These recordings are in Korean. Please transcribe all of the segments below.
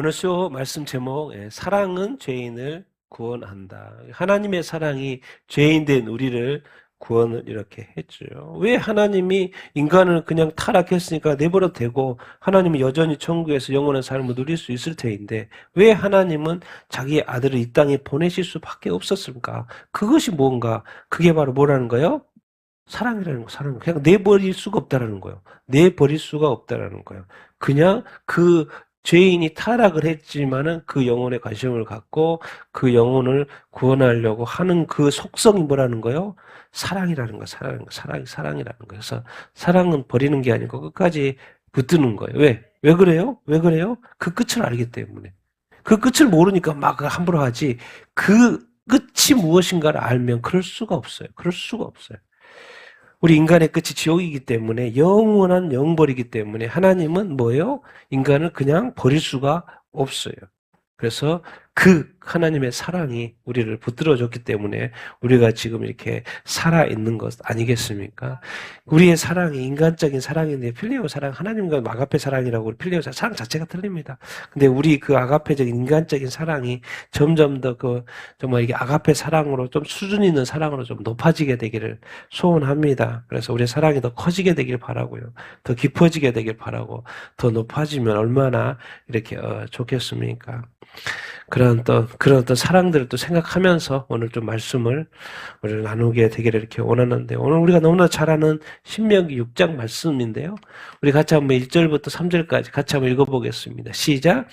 오늘 쇼 말씀 제목, 사랑은 죄인을 구원한다. 하나님의 사랑이 죄인된 우리를 구원을 이렇게 했죠. 왜 하나님이 인간을 그냥 타락했으니까 내버려도 되고 하나님은 여전히 천국에서 영원한 삶을 누릴 수 있을 테인데 왜 하나님은 자기의 아들을 이 땅에 보내실 수밖에 없었을까? 그것이 뭔가? 그게 바로 뭐라는 거예요? 사랑이라는 거, 사랑. 그냥 내버릴 수가 없다라는 거예요. 내버릴 수가 없다라는 거예요. 그냥 그 죄인이 타락을 했지만은 그 영혼에 관심을 갖고 그 영혼을 구원하려고 하는 그 속성이 뭐라는 거예요? 사랑이라는 거, 사랑이라는 거예요. 그래서 사랑은 버리는 게 아니고 끝까지 붙드는 거예요. 왜? 왜 그래요? 왜 그래요? 그 끝을 알기 때문에. 그 끝을 모르니까 막 함부로 하지. 그 끝이 무엇인가를 알면 그럴 수가 없어요. 그럴 수가 없어요. 우리 인간의 끝이 지옥이기 때문에 영원한 영벌이기 때문에 하나님은 뭐예요? 인간을 그냥 버릴 수가 없어요. 그래서 그 하나님의 사랑이 우리를 붙들어줬기 때문에 우리가 지금 이렇게 살아있는 것 아니겠습니까? 우리의 사랑이 인간적인 사랑인데 필리오 사랑, 하나님과 아가페 사랑이라고 필리오 사랑 자체가 틀립니다. 근데 우리 그 아가페적인 인간적인 사랑이 점점 더 정말 이게 아가페 사랑으로 좀 수준 있는 사랑으로 좀 높아지게 되기를 소원합니다. 그래서 우리의 사랑이 더 커지게 되길 바라고요. 더 깊어지게 되길 바라고 더 높아지면 얼마나 이렇게 좋겠습니까? 그런 어떤 사랑들을 또 생각하면서 오늘 좀 말씀을 우리를 나누게 되기를 이렇게 원하는데 오늘 우리가 너무나 잘 아는 신명기 6장 말씀인데요. 우리 같이 한번 1절부터 3절까지 같이 한번 읽어보겠습니다. 시작.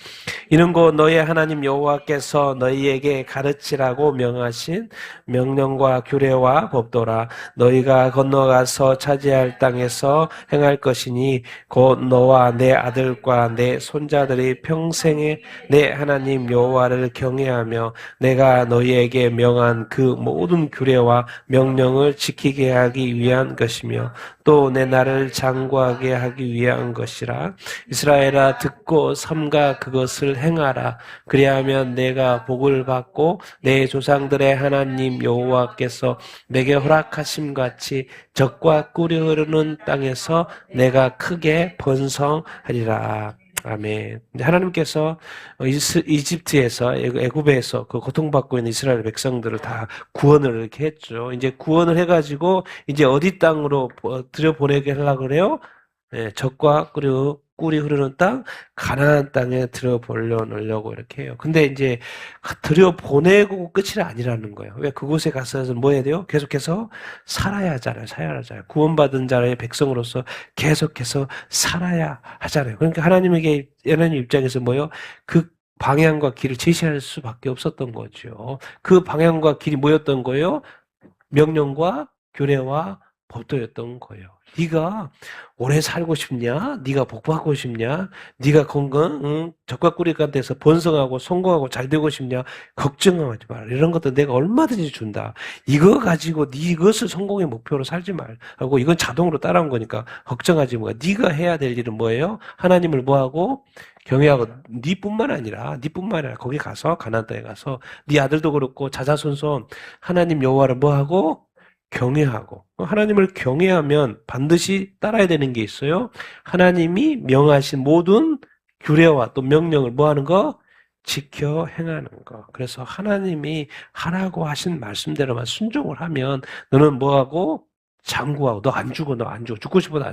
이는 곧 너희 하나님 여호와께서 너희에게 가르치라고 명하신 명령과 규례와 법도라. 너희가 건너가서 차지할 땅에서 행할 것이니 곧 너와 내 아들과 내 손자들이 평생에 내 하나님 여호와를 경외하며 내가 너희에게 명한 그 모든 규례와 명령을 지키게 하기 위한 것이며 또 내 나를 장구하게 하기 위한 것이라. 이스라엘아 듣고 삼가 그것을 행하라. 그리하면 내가 복을 받고 내 조상들의 하나님 여호와께서 내게 허락하심 같이 적과 꿀이 흐르는 땅에서 내가 크게 번성하리라. 아멘. 하나님께서 이집트에서 애굽에서 그 고통받고 있는 이스라엘 백성들을 다 구원을 이렇게 했죠. 이제 구원을 해가지고 이제 어디 땅으로 들여보내게 하려고 그래요? 예, 적과 꿀이 흐르는 땅, 가나안 땅에 들여보내려고 이렇게 해요. 근데 이제 들여보내고 끝이 아니라는 거예요. 왜 그곳에 가서 뭐 해야 돼요? 계속해서 살아야 하잖아요. 살아야 하잖아요. 구원받은 자의 백성으로서 계속해서 살아야 하잖아요. 그러니까 하나님 입장에서 뭐예요? 그 방향과 길을 제시할 수밖에 없었던 거죠. 그 방향과 길이 뭐였던 거예요? 명령과 규례와 법도였던 거예요. 네가 오래 살고 싶냐? 네가 복받고 싶냐? 네가 건강, 적과 꿀이 가운데서 번성하고 성공하고 잘 되고 싶냐? 걱정하지 마라. 이런 것도 내가 얼마든지 준다. 이거 가지고 네 이것을 성공의 목표로 살지 말고 이건 자동으로 따라온 거니까 걱정하지 마. 네가 해야 될 일은 뭐예요? 하나님을 뭐하고? 경외하고 네뿐만 아니라 거기 가서 가나안 땅에 가서 네 아들도 그렇고 자자손손 하나님 여호와를 뭐하고? 경외하고 하나님을 경외하면 반드시 따라야 되는 게 있어요. 하나님이 명하신 모든 규례와 또 명령을 뭐하는 거? 지켜 행하는 거. 그래서 하나님이 하라고 하신 말씀대로만 순종을 하면 너는 뭐하고? 장구하고 너 안 죽어 너 안 죽어 죽고 싶어도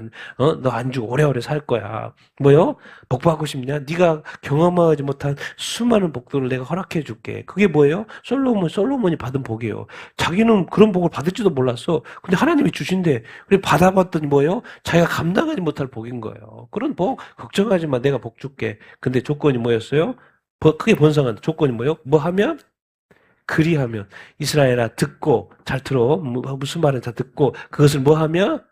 너 안 죽어 오래오래 살 거야. 뭐요? 복 받고 싶냐? 네가 경험하지 못한 수많은 복들을 내가 허락해 줄게. 그게 뭐예요? 솔로몬이 받은 복이에요. 자기는 그런 복을 받을지도 몰랐어. 근데 하나님이 주신대. 그래 받아봤더니 뭐예요? 자기가 감당하지 못할 복인 거예요. 그런 복 걱정하지 마. 내가 복 줄게. 근데 조건이 뭐였어요? 크게 번성한다. 조건이 뭐예요? 뭐 하면? 그리하면 이스라엘아 듣고 잘 들어. 무슨 말을 다 듣고 그것을 뭐 하면?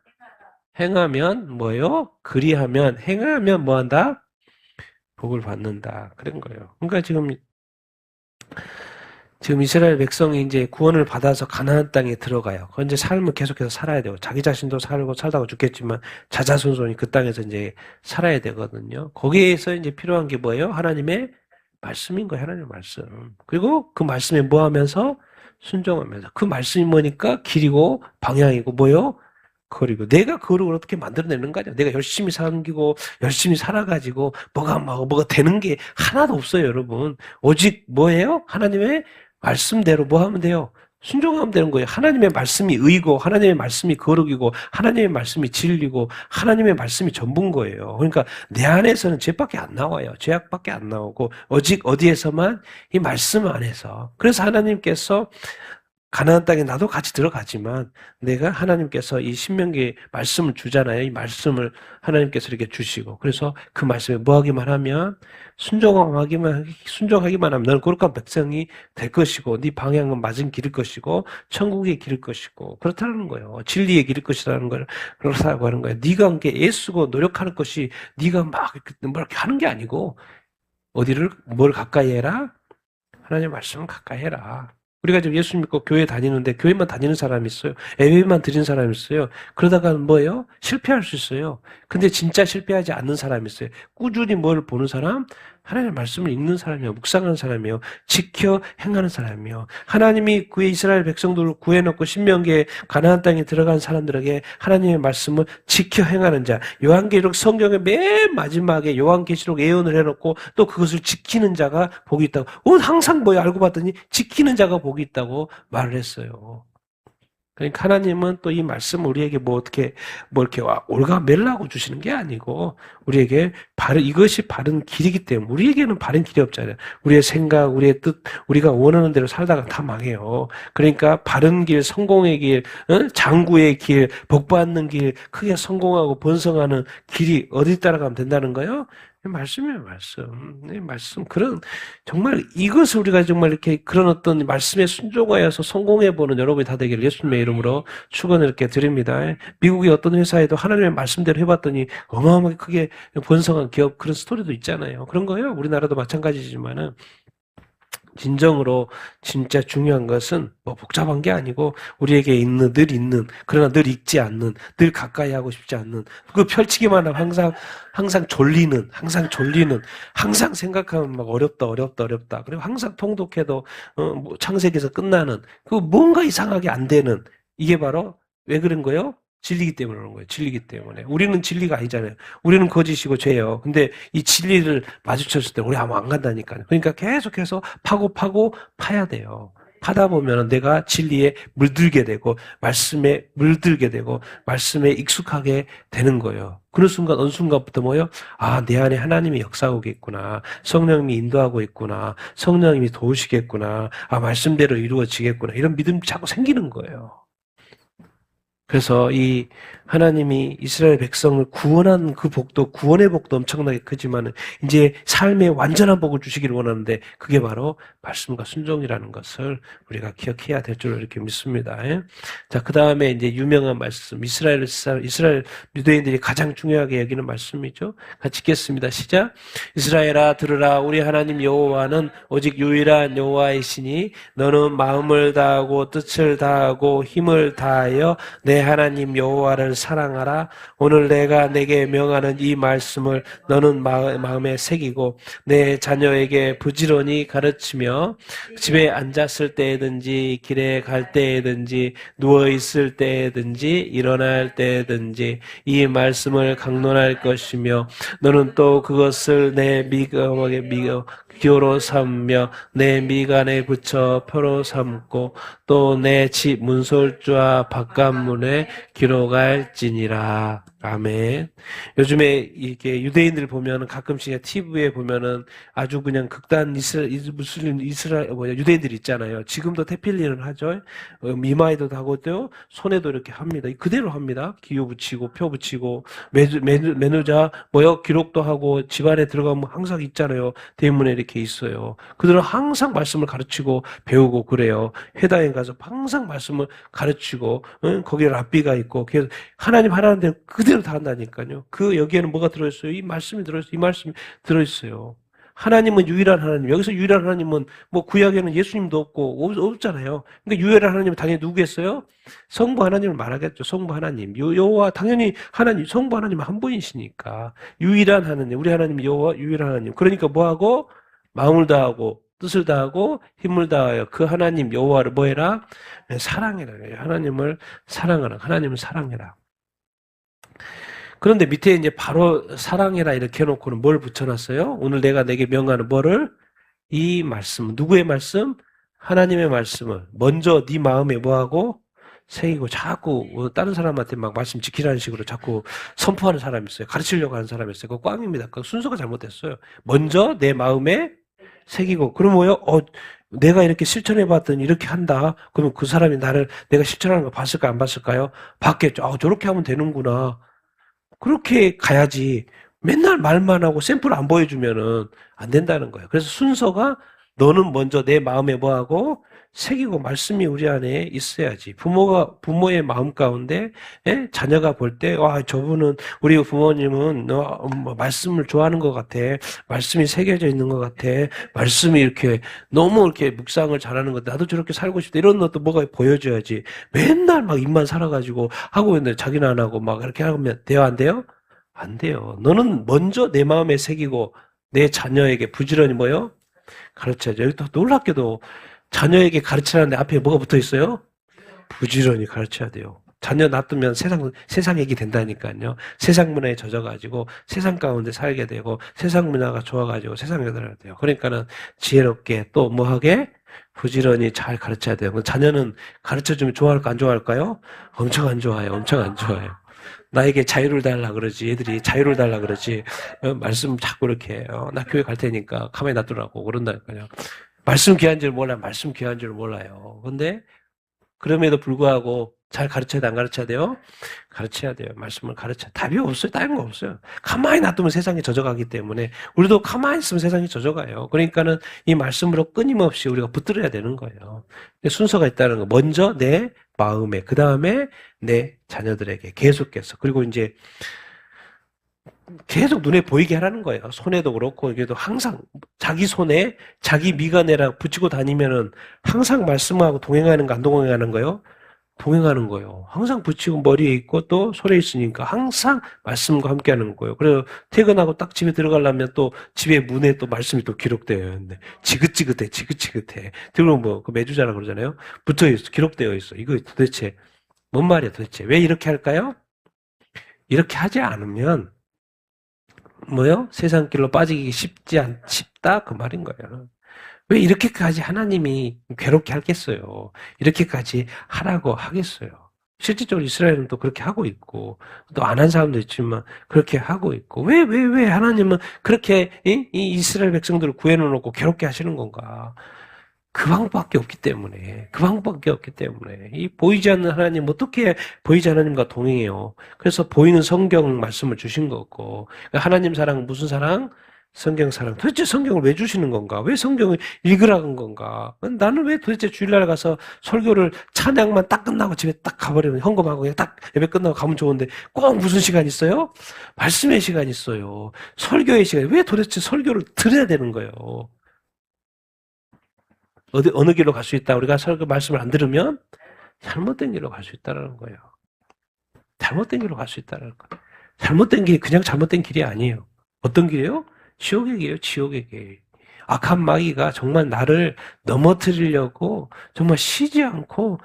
행하면 뭐예요? 그리하면 행하면 뭐 한다? 복을 받는다. 그런 거예요. 그러니까 지금 이스라엘 백성이 이제 구원을 받아서 가나안 땅에 들어가요. 그 이제 삶을 계속해서 살아야 되고 자기 자신도 살다가 죽겠지만 자자손손이 그 땅에서 이제 살아야 되거든요. 거기에서 이제 필요한 게 뭐예요? 하나님의 말씀인 거예요. 하나님의 말씀. 그리고 그 말씀에 뭐 하면서? 순종하면서. 그 말씀이 뭐니까? 길이고 방향이고 뭐요? 거리고 내가 거룩을 어떻게 만들어내는 거냐? 내가 열심히 섬기고 열심히 살아가지고 뭐가 되는 게 하나도 없어요, 여러분. 오직 뭐예요? 하나님의 말씀대로 뭐 하면 돼요? 순종하면 되는 거예요. 하나님의 말씀이 의고 하나님의 말씀이 거룩이고 하나님의 말씀이 진리고 하나님의 말씀이 전부인 거예요. 그러니까 내 안에서는 죄밖에 안 나와요. 죄악밖에 안 나오고 오직 어디에서만? 이 말씀 안에서. 그래서 하나님께서 가나안 땅에 나도 같이 들어가지만 내가 하나님께서 이 신명기 말씀을 주잖아요. 이 말씀을 하나님께서 이렇게 주시고 그래서 그 말씀에 뭐 하기만 하면 순종하기만 하면 너는 거룩한 백성이 될 것이고 네 방향은 맞은 길일 것이고 천국의 길일 것이고 그렇다는 거예요. 진리의 길일 것이라는 걸 그렇다고 하는 거예요. 네가 함께 애쓰고 노력하는 것이 네가 막 이렇게 하는 게 아니고 뭘 가까이 해라? 하나님의 말씀을 가까이 해라. 우리가 지금 예수 믿고 교회 다니는데 교회만 다니는 사람이 있어요. 예배만 드리는 사람이 있어요. 그러다가 뭐예요? 실패할 수 있어요. 근데 진짜 실패하지 않는 사람이 있어요. 꾸준히 뭘 보는 사람? 하나님의 말씀을 읽는 사람이요. 묵상하는 사람이요. 지켜 행하는 사람이요. 하나님이 그의 이스라엘 백성들을 구해놓고 신명기에 가나안 땅에 들어간 사람들에게 하나님의 말씀을 지켜 행하는 자. 요한계시록 성경의 맨 마지막에 요한계시록 예언을 해놓고 또 그것을 지키는 자가 복이 있다고. 항상 뭐야 알고 봤더니 지키는 자가 복이 있다고 말을 했어요. 그러니까 하나님은 또 이 말씀 우리에게 이렇게 올가매라고 주시는 게 아니고 우리에게 이것이 바른 길이기 때문에 우리에게는 바른 길이 없잖아요. 우리의 생각, 우리의 뜻, 우리가 원하는 대로 살다가 다 망해요. 그러니까 바른 길, 성공의 길, 장구의 길, 복받는 길, 크게 성공하고 번성하는 길이 어디 따라가면 된다는 거예요? 말씀이에요, 말씀. 말씀. 정말 이것을 우리가 정말 이렇게 그런 어떤 말씀에 순종하여서 성공해보는 여러분이 다 되기를 예수님의 이름으로 축원을 이렇게 드립니다. 미국의 어떤 회사에도 하나님의 말씀대로 해봤더니 어마어마하게 크게 번성한 기업 그런 스토리도 있잖아요. 그런 거예요. 우리나라도 마찬가지지만은. 진정으로 진짜 중요한 것은 복잡한 게 아니고 우리에게 늘 있는 그러나 늘 읽지 않는 늘 가까이 하고 싶지 않는 그 펼치기만 하면 항상 졸리는 항상 생각하면 막 어렵다 그리고 항상 통독해도 창세기에서 끝나는 그 뭔가 이상하게 안 되는 이게 바로 왜 그런 거예요? 진리기 때문에 그런 거예요. 진리기 때문에. 우리는 진리가 아니잖아요. 우리는 거짓이고 죄예요. 근데 이 진리를 마주쳤을 때 우리 아무 안 간다니까요. 그러니까 계속해서 파고 파야 돼요. 파다 보면 내가 진리에 물들게 되고 말씀에 물들게 되고 말씀에 익숙하게 되는 거예요. 어느 순간부터 뭐예요? 내 안에 하나님이 역사하고 있구나. 성령님이 인도하고 있구나. 성령님이 도우시겠구나. 말씀대로 이루어지겠구나. 이런 믿음이 자꾸 생기는 거예요. 그래서 이 하나님이 이스라엘 백성을 구원한 그 복도, 구원의 복도 엄청나게 크지만 이제 삶의 완전한 복을 주시기를 원하는데 그게 바로 말씀과 순종이라는 것을 우리가 기억해야 될 줄 이렇게 믿습니다. 자, 그 다음에 이제 유명한 말씀, 이스라엘 유대인들이 가장 중요하게 여기는 말씀이죠. 같이 읽겠습니다. 시작. 이스라엘아 들으라. 우리 하나님 여호와는 오직 유일한 여호와이시니 너는 마음을 다하고 뜻을 다하고 힘을 다하여 내 하나님 여호와를 사랑하라. 오늘 내가 내게 명하는 이 말씀을 너는 마음에 새기고 내 자녀에게 부지런히 가르치며 집에 앉았을 때든지 길에 갈 때든지 누워 있을 때든지 일어날 때든지 이 말씀을 강론할 것이며 너는 또 그것을 내 기호로 삼며 내 미간에 붙여 표로 삼고 또 내 집 문설주와 바깥문에 기록할지니라. 아멘. 요즘에 이렇게 유대인들 보면은 가끔씩 TV에 보면은 아주 그냥 극단 유대인들 있잖아요. 지금도 테필리를 하죠. 이마에도 하고요. 손에도 이렇게 합니다. 그대로 합니다. 기호 붙이고 표 붙이고 매누자 기록도 하고 집안에 들어가면 항상 있잖아요. 대문에 이렇게 있어요. 그들은 항상 말씀을 가르치고 배우고 그래요. 회당에 가서 항상 말씀을 가르치고 거기에 랍비가 있고 그래서 하나님 하라는 대로 그대로 다 한다니까요. 여기에는 뭐가 들어있어요? 이 말씀이 들어있어요. 이 말씀이 들어있어요. 하나님은 유일한 하나님. 여기서 유일한 하나님은 구약에는 예수님도 없잖아요. 그러니까 유일한 하나님은 당연히 누구겠어요? 성부 하나님을 말하겠죠. 성부 하나님. 여호와 당연히 하나님, 성부 하나님은 한 분이시니까. 유일한 하나님. 우리 하나님 여호와 유일한 하나님. 그러니까 뭐하고? 마음을 다하고 뜻을 다하고 힘을 다하여 그 하나님 여호와를 뭐해라? 사랑해라. 하나님을 사랑하라. 하나님을 사랑해라. 그런데 밑에 이제 바로 사랑해라 이렇게 해놓고는 뭘 붙여놨어요? 오늘 내가 내게 명하는 뭐를? 이 말씀, 누구의 말씀? 하나님의 말씀을 먼저 네 마음에 뭐하고? 새기고 자꾸 다른 사람한테 막 말씀 지키라는 식으로 자꾸 선포하는 사람이 있어요. 가르치려고 하는 사람이 있어요. 그거 꽝입니다. 그 순서가 잘못됐어요. 먼저 내 마음에 새기고 그럼 뭐요? 내가 이렇게 실천해봤더니 이렇게 한다. 그러면 그 사람이 나를 내가 실천하는 거 봤을까 안 봤을까요? 봤겠죠. 저렇게 하면 되는구나. 그렇게 가야지. 맨날 말만 하고 샘플 안 보여주면은 안 된다는 거예요. 그래서 순서가 너는 먼저 내 마음에 뭐하고 새기고 말씀이 우리 안에 있어야지. 부모의 마음 가운데, 자녀가 볼 때, 와, 저분은, 우리 부모님은, 말씀을 좋아하는 것 같아. 말씀이 새겨져 있는 것 같아. 말씀이 이렇게, 너무 이렇게 묵상을 잘하는 것 같아. 나도 저렇게 살고 싶다. 이런 것도 뭐가 보여줘야지. 맨날 막 입만 살아가지고 하고 있는데 자기는 안 하고 막 이렇게 하면 돼요? 안 돼요? 안 돼요. 너는 먼저 내 마음에 새기고 내 자녀에게 부지런히 뭐요? 가르쳐야죠. 여기 또 놀랍게도 자녀에게 가르치라는데 앞에 뭐가 붙어 있어요? 부지런히 가르쳐야 돼요. 자녀 놔두면 세상 얘기 된다니까요. 세상 문화에 젖어가지고 세상 가운데 살게 되고 세상 문화가 좋아가지고 세상에 들어야 돼요. 그러니까는 지혜롭게 또 뭐하게? 부지런히 잘 가르쳐야 돼요. 자녀는 가르쳐주면 좋아할까 안 좋아할까요? 엄청 안 좋아해요. 엄청 안 좋아해요. 나에게 자유를 달라 그러지. 애들이 자유를 달라 그러지. 말씀 자꾸 이렇게 나 교회 갈 테니까 가만히 놔두라고 그런다니까요. 말씀 귀한 줄 몰라요. 말씀 귀한 줄 몰라요. 근데 그럼에도 불구하고 잘 가르쳐야 돼, 안 가르쳐야 돼요? 가르쳐야 돼요. 말씀을 가르쳐. 답이 없어요. 다른 거 없어요. 가만히 놔두면 세상이 젖어가기 때문에 우리도 가만히 있으면 세상이 젖어가요. 그러니까는 이 말씀으로 끊임없이 우리가 붙들어야 되는 거예요. 순서가 있다는 거. 먼저 내 마음에, 그 다음에 내 자녀들에게 계속해서. 그리고 이제 계속 눈에 보이게 하라는 거예요. 손에도 그렇고, 이게도 항상 자기 손에 자기 미간에랑 붙이고 다니면은 항상 말씀하고 동행하는 거, 안 동행하는 거요? 동행하는 거예요. 항상 붙이고 머리에 있고 또 손에 있으니까 항상 말씀과 함께 하는 거예요. 그래서 퇴근하고 딱 집에 들어가려면 또 집에 문에 또 말씀이 또 기록되어 있는데 지긋지긋해, 지긋지긋해. 그리고 뭐, 그 매주자라 그러잖아요. 붙어 있어, 기록되어 있어. 이거 도대체 뭔 말이야 도대체. 왜 이렇게 할까요? 이렇게 하지 않으면 뭐요? 세상 길로 빠지기 쉽다? 그 말인 거예요. 왜 이렇게까지 하나님이 괴롭게 하겠어요? 이렇게까지 하라고 하겠어요? 실질적으로 이스라엘은 또 그렇게 하고 있고, 또 안 한 사람도 있지만, 그렇게 하고 있고, 왜 하나님은 그렇게 이 이스라엘 백성들을 구해놓고 괴롭게 하시는 건가? 그 방법밖에 없기 때문에, 그 방법밖에 없기 때문에, 이 보이지 않는 하나님, 어떻게 보이지 않는 하나님과 동행해요? 그래서 보이는 성경 말씀을 주신 거고, 하나님 사랑, 무슨 사랑? 성경 사랑. 도대체 성경을 왜 주시는 건가? 왜 성경을 읽으라는 건가? 나는 왜 도대체 주일날 가서 설교를 찬양만 딱 끝나고 집에 딱 가버리면 헌금하고 그냥 딱 예배 끝나고 가면 좋은데 꼭 무슨 시간 있어요? 말씀의 시간 있어요. 설교의 시간. 왜 도대체 설교를 들어야 되는 거예요? 어느 길로 갈 수 있다. 우리가 설교 말씀을 안 들으면 잘못된 길로 갈 수 있다는 거예요. 잘못된 길로 갈 수 있다는 거예요. 잘못된 길이 그냥 잘못된 길이 아니에요. 어떤 길이에요? 지옥의 길이에요. 지옥의 길. 악한 마귀가 정말 나를 넘어뜨리려고 정말 쉬지 않고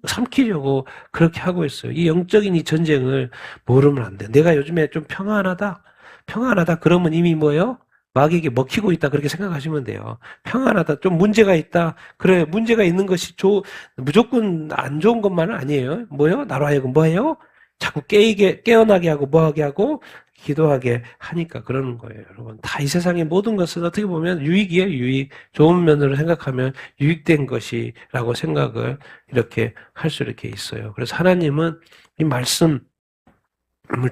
삼키려고 그렇게 하고 있어요. 이 영적인 이 전쟁을 모르면 안 돼. 내가 요즘에 좀 평안하다. 평안하다. 그러면 이미 뭐예요? 마귀에게 먹히고 있다. 그렇게 생각하시면 돼요. 평안하다. 좀 문제가 있다. 그래. 문제가 있는 것이 무조건 안 좋은 것만은 아니에요. 뭐요? 나로 하여금 뭐예요? 자꾸 깨어나게 하고 뭐하게 하고 기도하게 하니까 그러는 거예요. 여러분 다 이 세상의 모든 것은 어떻게 보면 유익이에요. 유익. 좋은 면으로 생각하면 유익된 것이라고 생각을 이렇게 할 수 이렇게 있어요. 그래서 하나님은 이 말씀을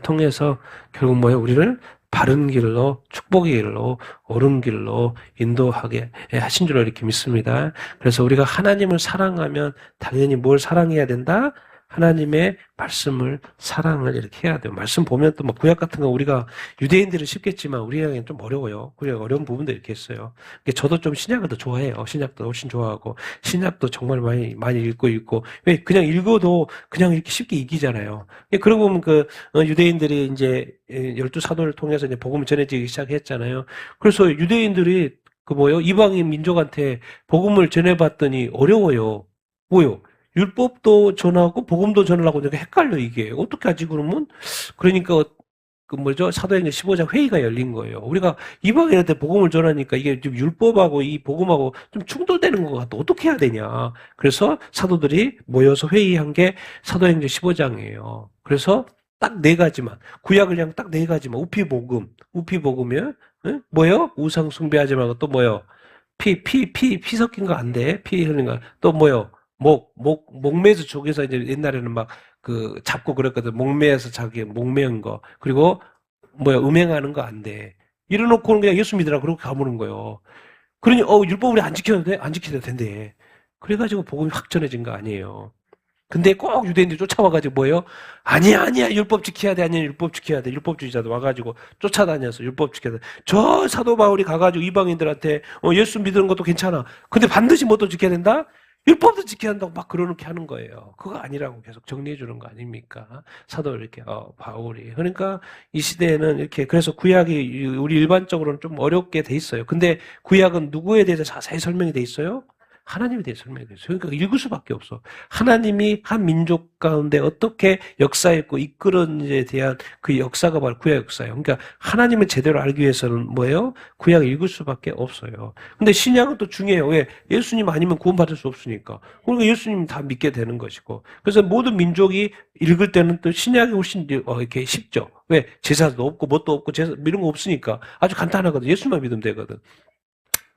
통해서 결국 뭐예요? 우리를 바른 길로 축복의 길로 옳은 길로 인도하게 하신 줄로 이렇게 믿습니다. 그래서 우리가 하나님을 사랑하면 당연히 뭘 사랑해야 된다? 하나님의 말씀을 사랑을 이렇게 해야 돼요. 말씀 보면 또 뭐 구약 같은 거 우리가 유대인들은 쉽겠지만 우리에게는 좀 어려워요. 우리가 어려운 부분도 이렇게 있어요. 저도 좀 신약을 더 좋아해요. 신약도 훨씬 좋아하고 신약도 정말 많이 읽고 왜 그냥 읽어도 그냥 이렇게 쉽게 이기잖아요. 그러고 보면 유대인들이 이제 12사도를 통해서 이제 복음을 전해지기 시작했잖아요. 그래서 유대인들이 이방인 민족한테 복음을 전해봤더니 어려워요. 뭐요? 율법도 전하고 복음도 전하려고 하니까 헷갈려 이게. 어떻게 하지 그러면? 그러니까 그 뭐죠? 사도행전 15장 회의가 열린 거예요. 우리가 이방인한테 복음을 전하니까 이게 좀 율법하고 이 복음하고 좀 충돌되는 것 같아. 어떻게 해야 되냐? 그래서 사도들이 모여서 회의한 게 사도행전 15장이에요. 그래서 딱 네 가지만 구약을 그냥 딱 네 가지만 우피복음이요? 응? 뭐요? 우상 숭배하지 말고 또 뭐요? 피 섞인 거 안 돼. 피 흘린 거. 또 뭐요? 목매서 쪽에서 이제 옛날에는 막 그 잡고 그랬거든. 목매에서 자기 목매은 거. 그리고 뭐야, 음행하는 거 안 돼. 이래놓고는 그냥 예수 믿으라 그러고 가무는 거예요. 그러니, 율법 우리 안 지켜도 돼? 안 지켜도 된대. 그래가지고 복음이 확 전해진 거 아니에요. 근데 꼭 유대인들이 쫓아와가지고 뭐예요? 아니야, 아니야, 율법 지켜야 돼, 아니야, 율법 지켜야 돼. 율법주의자도 와가지고 쫓아다녀서 율법 지켜야 돼. 저 사도 바울이 가가지고 이방인들한테 예수 믿는 것도 괜찮아. 근데 반드시 뭐도 지켜야 된다? 율법도 지켜야 한다고 막 그러놓게 하는 거예요. 그거 아니라고 계속 정리해 주는 거 아닙니까? 사도 이렇게, 바울이. 그러니까 이 시대에는 이렇게, 그래서 구약이 우리 일반적으로는 좀 어렵게 돼 있어요. 근데 구약은 누구에 대해서 자세히 설명이 돼 있어요? 하나님에 대해 설명이 돼 있어요. 그러니까 읽을 수밖에 없어. 하나님이 한 민족 가운데 어떻게 역사했고 이끌었는지에 대한 그 역사가 바로 구약 역사예요. 그러니까 하나님을 제대로 알기 위해서는 뭐예요? 구약을 읽을 수밖에 없어요. 근데 신약은 또 중요해요. 왜? 예수님 아니면 구원받을 수 없으니까. 그러니까 예수님 다 믿게 되는 것이고. 그래서 모든 민족이 읽을 때는 또 신약이 훨씬 이렇게 쉽죠. 왜? 제사도 없고 뭣도 없고 제사 이런 거 없으니까 아주 간단하거든. 예수만 믿으면 되거든.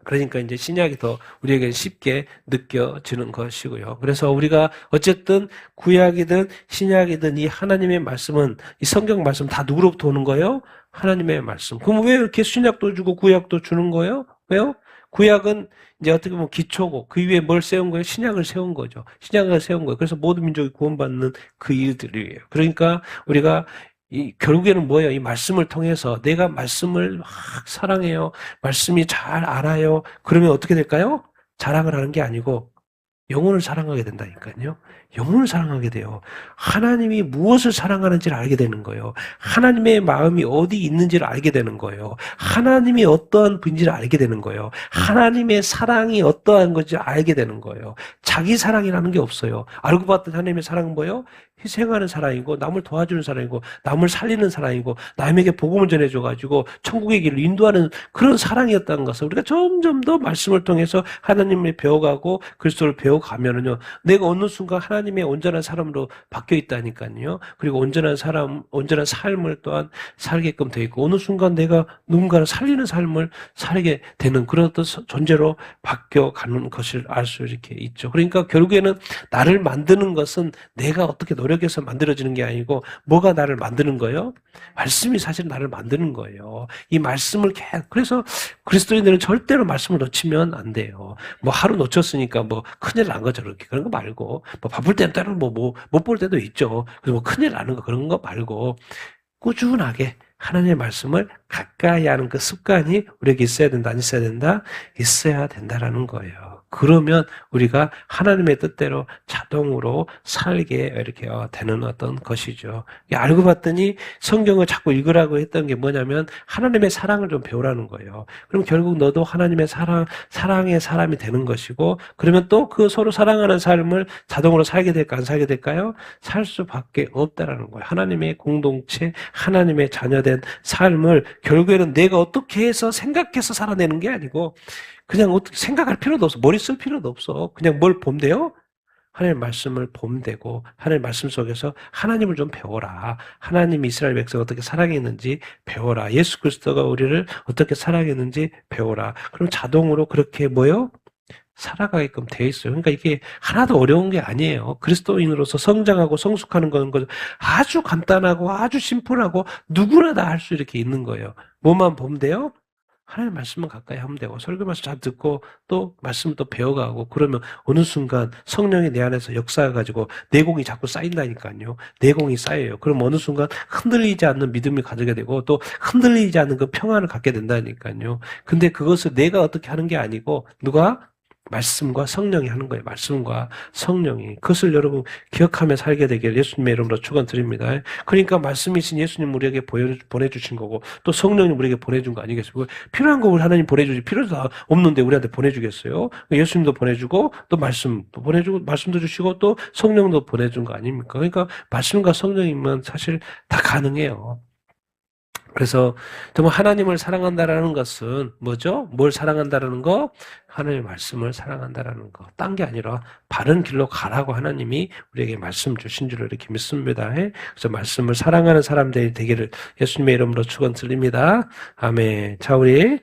그러니까 이제 신약이 더 우리에게 쉽게 느껴지는 것이고요. 그래서 우리가 어쨌든 구약이든 신약이든 이 하나님의 말씀은 이 성경 말씀 다 누구로부터 오는 거예요? 하나님의 말씀. 그럼 왜 이렇게 신약도 주고 구약도 주는 거예요? 왜요? 구약은 이제 어떻게 보면 기초고 그 위에 뭘 세운 거예요? 신약을 세운 거죠. 신약을 세운 거예요. 그래서 모든 민족이 구원받는 그 일들이에요. 그러니까 우리가 결국에는 뭐예요? 이 말씀을 통해서 내가 말씀을 막 사랑해요. 말씀이 잘 알아요. 그러면 어떻게 될까요? 자랑을 하는 게 아니고 영혼을 사랑하게 된다니까요. 영혼을 사랑하게 돼요. 하나님이 무엇을 사랑하는지를 알게 되는 거예요. 하나님의 마음이 어디 있는지를 알게 되는 거예요. 하나님이 어떠한 분인지를 알게 되는 거예요. 하나님의 사랑이 어떠한 건지 알게 되는 거예요. 자기 사랑이라는 게 없어요. 알고 봤더니 하나님의 사랑은 뭐예요? 희생하는 사랑이고 남을 도와주는 사랑이고 남을 살리는 사랑이고 남에게 복음을 전해줘가지고 천국의 길을 인도하는 그런 사랑이었다는 것을 우리가 점점 더 말씀을 통해서 하나님을 배워가고 그리스도를 배워가면은요 내가 어느 순간 하나님의 온전한 사람으로 바뀌어 있다니까요. 그리고 온전한 삶을 또한 살게끔 되어 있고 어느 순간 내가 누군가를 살리는 삶을 살게 되는 그런 어떤 존재로 바뀌어가는 것을 알 수 이렇게 있죠. 그러니까 결국에는 나를 만드는 것은 내가 어떻게 노력해서 만들어지는 게 아니고 뭐가 나를 만드는 거예요? 말씀이 사실 나를 만드는 거예요. 이 말씀을 그래서 그리스도인들은 절대로 말씀을 놓치면 안 돼요. 뭐 하루 놓쳤으니까 뭐 큰일 난 거죠. 그런 거 말고 뭐 바쁠 때는 때로는 못 볼 때도 있죠. 그래서 뭐 큰일 나는 거 그런 거 말고 꾸준하게 하나님의 말씀을 가까이 하는 그 습관이 우리에게 있어야 된다, 안 있어야 된다? 있어야 된다라는 거예요. 그러면 우리가 하나님의 뜻대로 자동으로 살게 이렇게 되는 어떤 것이죠. 알고 봤더니 성경을 자꾸 읽으라고 했던 게 뭐냐면 하나님의 사랑을 좀 배우라는 거예요. 그럼 결국 너도 하나님의 사랑의 사람이 되는 것이고 그러면 또 그 서로 사랑하는 삶을 자동으로 살게 될까 안 살게 될까요? 살 수밖에 없다라는 거예요. 하나님의 공동체, 하나님의 자녀된 삶을 결국에는 내가 어떻게 해서 생각해서 살아내는 게 아니고 그냥 어떻게 생각할 필요도 없어. 머리 쓸 필요도 없어. 그냥 뭘 보면 돼요? 하나님의 말씀을 보면 되고 하나님의 말씀 속에서 하나님을 좀 배워라. 하나님이 이스라엘 백성을 어떻게 사랑했는지 배워라. 예수 그리스도가 우리를 어떻게 사랑했는지 배워라. 그럼 자동으로 그렇게 뭐요? 살아가게끔 돼 있어요. 그러니까 이게 하나도 어려운 게 아니에요. 그리스도인으로서 성장하고 성숙하는 건 아주 간단하고 아주 심플하고 누구나 다 할 수 이렇게 있는 거예요. 뭐만 보면 돼요? 하나님 말씀만 가까이 하면 되고 설교 말씀 잘 듣고 또 말씀을 또 배워가고 그러면 어느 순간 성령이 내 안에서 역사해가지고 내공이 자꾸 쌓인다니까요. 내공이 쌓여요. 그럼 어느 순간 흔들리지 않는 믿음을 가지게 되고 또 흔들리지 않는 그 평안을 갖게 된다니까요. 근데 그것을 내가 어떻게 하는 게 아니고 누가? 말씀과 성령이 하는 거예요. 말씀과 성령이. 그것을 여러분 기억하며 살게 되길 예수님의 이름으로 축원드립니다. 그러니까 말씀이신 예수님 우리에게 보내주신 거고 또 성령님 우리에게 보내준 거 아니겠어요? 필요한 거 우리 하나님 보내주지 필요도 없는데 우리한테 보내주겠어요? 예수님도 보내주고 또 말씀도 보내주고 말씀도 주시고 또 성령도 보내준 거 아닙니까? 그러니까 말씀과 성령이면 사실 다 가능해요. 그래서 정말 하나님을 사랑한다라는 것은 뭐죠? 뭘 사랑한다라는 거? 하나님의 말씀을 사랑한다라는 거. 딴 게 아니라 바른 길로 가라고 하나님이 우리에게 말씀 주신 줄로 이렇게 믿습니다. 그래서 말씀을 사랑하는 사람들이 되기를 예수님의 이름으로 축원드립니다. 아멘. 자, 우리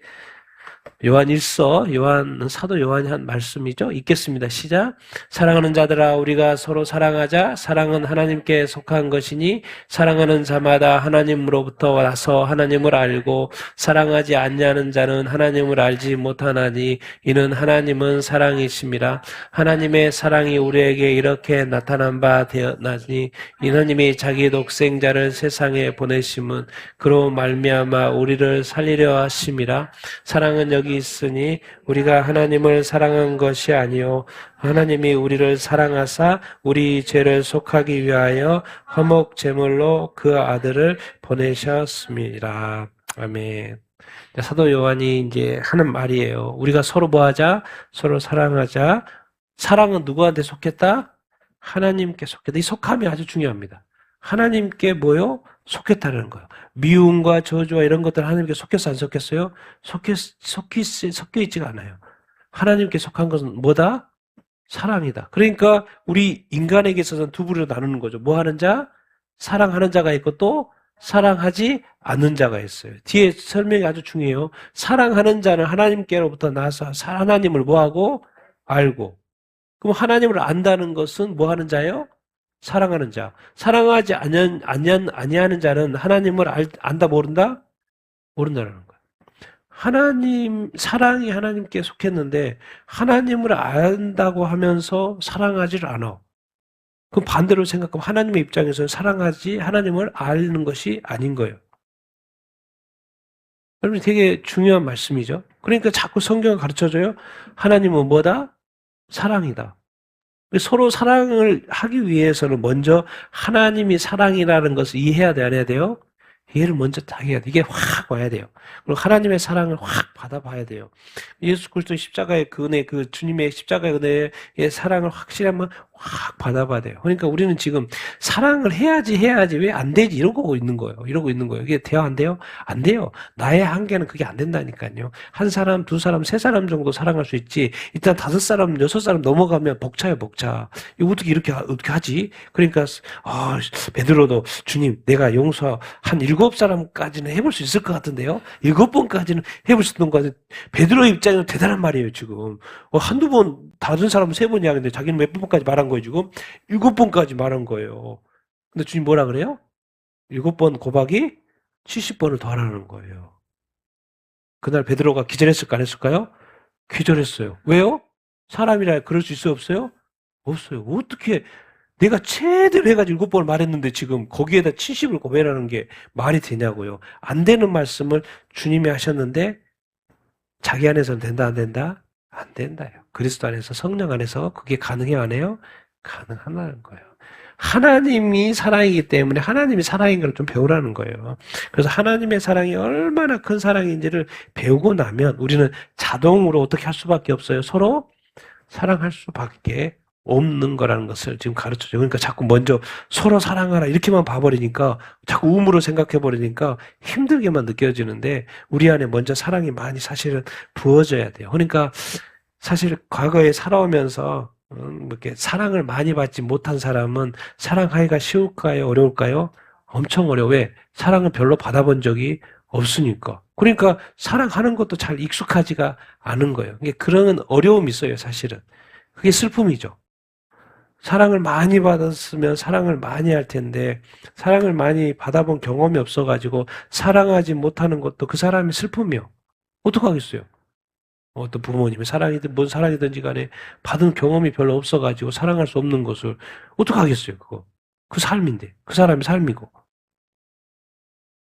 요한 1서, 사도 요한이 한 말씀이죠. 읽겠습니다. 시작. 사랑하는 자들아, 우리가 서로 사랑하자. 사랑은 하나님께 속한 것이니 사랑하는 자마다 하나님으로부터 와서 하나님을 알고 사랑하지 않냐는 자는 하나님을 알지 못하나니 이는 하나님은 사랑이심이라. 하나님의 사랑이 우리에게 이렇게 나타난 바 되었나니 하나님이 자기 독생자를 세상에 보내심은 그로 말미암아 우리를 살리려 하심이라. 사랑은 여기 있으니 우리가 하나님을 사랑한 것이 아니요 하나님이 우리를 사랑하사 우리 죄를 속하기 위하여 화목 제물로 그 아들을 보내셨습니다. 아멘. 사도 요한이 이제 하는 말이에요. 우리가 서로 뭐하자? 서로 사랑하자. 사랑은 누구한테 속했다? 하나님께 속했다. 이 속함이 아주 중요합니다. 하나님께 뭐요? 속했다는 거예요. 미움과 저주와 이런 것들 하나님께 속했어 안 속했어요? 섞여 있지가 않아요. 하나님께 속한 것은 뭐다? 사랑이다. 그러니까 우리 인간에게 있어서는 두 부류로 나누는 거죠. 뭐 하는 자? 사랑하는 자가 있고 또 사랑하지 않는 자가 있어요. 뒤에 설명이 아주 중요해요. 사랑하는 자는 하나님께로부터 나서 하나님을 뭐하고? 알고. 그럼 하나님을 안다는 것은 뭐 하는 자예요? 사랑하는 자. 사랑하지 아니하는 자는 하나님을 안다 모른다? 모른다는 거예요. 사랑이 하나님께 속했는데 하나님을 안다고 하면서 사랑하지를 않아. 그럼 반대로 생각하면 하나님의 입장에서는 사랑하지 하나님을 아는 것이 아닌 거예요. 여러분 되게 중요한 말씀이죠. 그러니까 자꾸 성경을 가르쳐줘요. 하나님은 뭐다? 사랑이다. 서로 사랑을 하기 위해서는 먼저 하나님이 사랑이라는 것을 이해해야 돼, 안 해야 돼요? 이해를 먼저 딱 해야 돼. 이게 확 와야 돼요. 그리고 하나님의 사랑을 확 받아봐야 돼요. 예수 그리스도 십자가의 그 은혜, 그 주님의 십자가의 은혜의 사랑을 확실히 한번 확 받아봐야 돼요. 그러니까 우리는 지금 사랑을 해야지 왜 안 되지 이러고 있는 거예요. 이게 돼요, 안 돼요? 안 돼요. 나의 한계는 그게 안 된다니까요. 한 사람, 두 사람, 세 사람 정도 사랑할 수 있지. 일단 다섯 사람, 여섯 사람 넘어가면 벅차요, 벅차. 이거 어떻게 하지? 그러니까 베드로도 주님, 내가 용서 한 7사람까지는 해볼 수 있을 것 같은데요. 7번까지는 해볼 수 있는 것 같은데 베드로 입장에서 대단한 말이에요, 지금. 한두 번, 다른 사람은 3번이 하는데 자기는 몇 번까지 말한 거예요, 지금? 7번까지 말한 거예요. 근데 주님 뭐라 그래요? 7번 곱하기 70번을 더 하라는 거예요. 그날 베드로가 기절했을까, 안 했을까요? 기절했어요. 왜요? 사람이라 그럴 수 있어요, 없어요? 없어요. 어떻게, 내가 최대로 해가지고 7번을 말했는데 지금 거기에다 70을 고백하는 게 말이 되냐고요. 안 되는 말씀을 주님이 하셨는데 자기 안에서는 된다, 안 된다? 안 된다요. 그리스도 안에서, 성령 안에서 그게 가능해요, 안 해요? 가능하다는 거예요. 하나님이 사랑이기 때문에 하나님이 사랑인 걸 좀 배우라는 거예요. 그래서 하나님의 사랑이 얼마나 큰 사랑인지를 배우고 나면 우리는 자동으로 어떻게 할 수밖에 없어요. 서로 사랑할 수밖에 없는 거라는 것을 지금 가르쳐줘요. 그러니까 자꾸 먼저 서로 사랑하라 이렇게만 봐버리니까 자꾸 의무로 생각해버리니까 힘들게만 느껴지는데 우리 안에 먼저 사랑이 많이 사실은 부어져야 돼요. 그러니까 사실 과거에 살아오면서 이렇게 사랑을 많이 받지 못한 사람은 사랑하기가 쉬울까요? 어려울까요? 엄청 어려워. 왜? 사랑을 별로 받아본 적이 없으니까. 그러니까 사랑하는 것도 잘 익숙하지가 않은 거예요. 그런 어려움이 있어요, 사실은. 그게 슬픔이죠. 사랑을 많이 받았으면 사랑을 많이 할 텐데 사랑을 많이 받아본 경험이 없어가지고 사랑하지 못하는 것도 그 사람의 슬픔이요. 어떡하겠어요? 어떤 부모님의 사랑이든 뭔 사랑이든지 간에 받은 경험이 별로 없어가지고 사랑할 수 없는 것을 어떡하겠어요, 그거. 그 삶인데. 그 사람의 삶이고.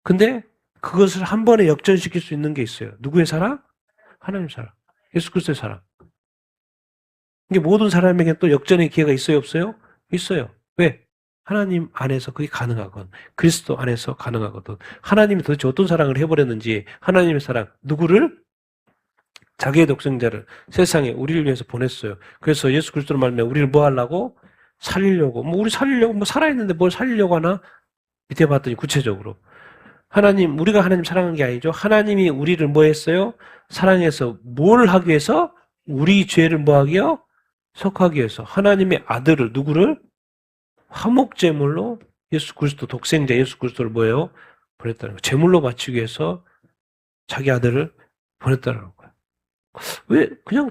근데 그것을 한 번에 역전시킬 수 있는 게 있어요. 누구의 사랑? 하나님의 사랑. 예수 그리스도의 사랑. 이게 모든 사람에게 또 역전의 기회가 있어요, 없어요? 있어요. 왜? 하나님 안에서 그게 가능하거든. 그리스도 안에서 가능하거든. 하나님이 도대체 어떤 사랑을 해버렸는지 하나님의 사랑, 누구를? 자기의 독생자를 세상에 우리를 위해서 보냈어요. 그래서 예수 그리스도로 말하면 우리를 뭐 하려고? 살리려고. 뭐 우리 살리려고 뭐 살아있는데 뭘 살리려고 하나? 밑에 봤더니 구체적으로 하나님, 우리가 하나님 사랑한 게 아니죠. 하나님이 우리를 뭐 했어요? 사랑해서 뭘 하기 위해서? 우리 죄를 뭐 하기요? 속하기 위해서. 하나님의 아들을, 누구를? 화목제물로 예수 그리스도, 독생자 예수 그리스도를 뭐예요? 보냈다는 거예요. 제물로 바치기 위해서 자기 아들을 보냈다는 거예요. 왜 그냥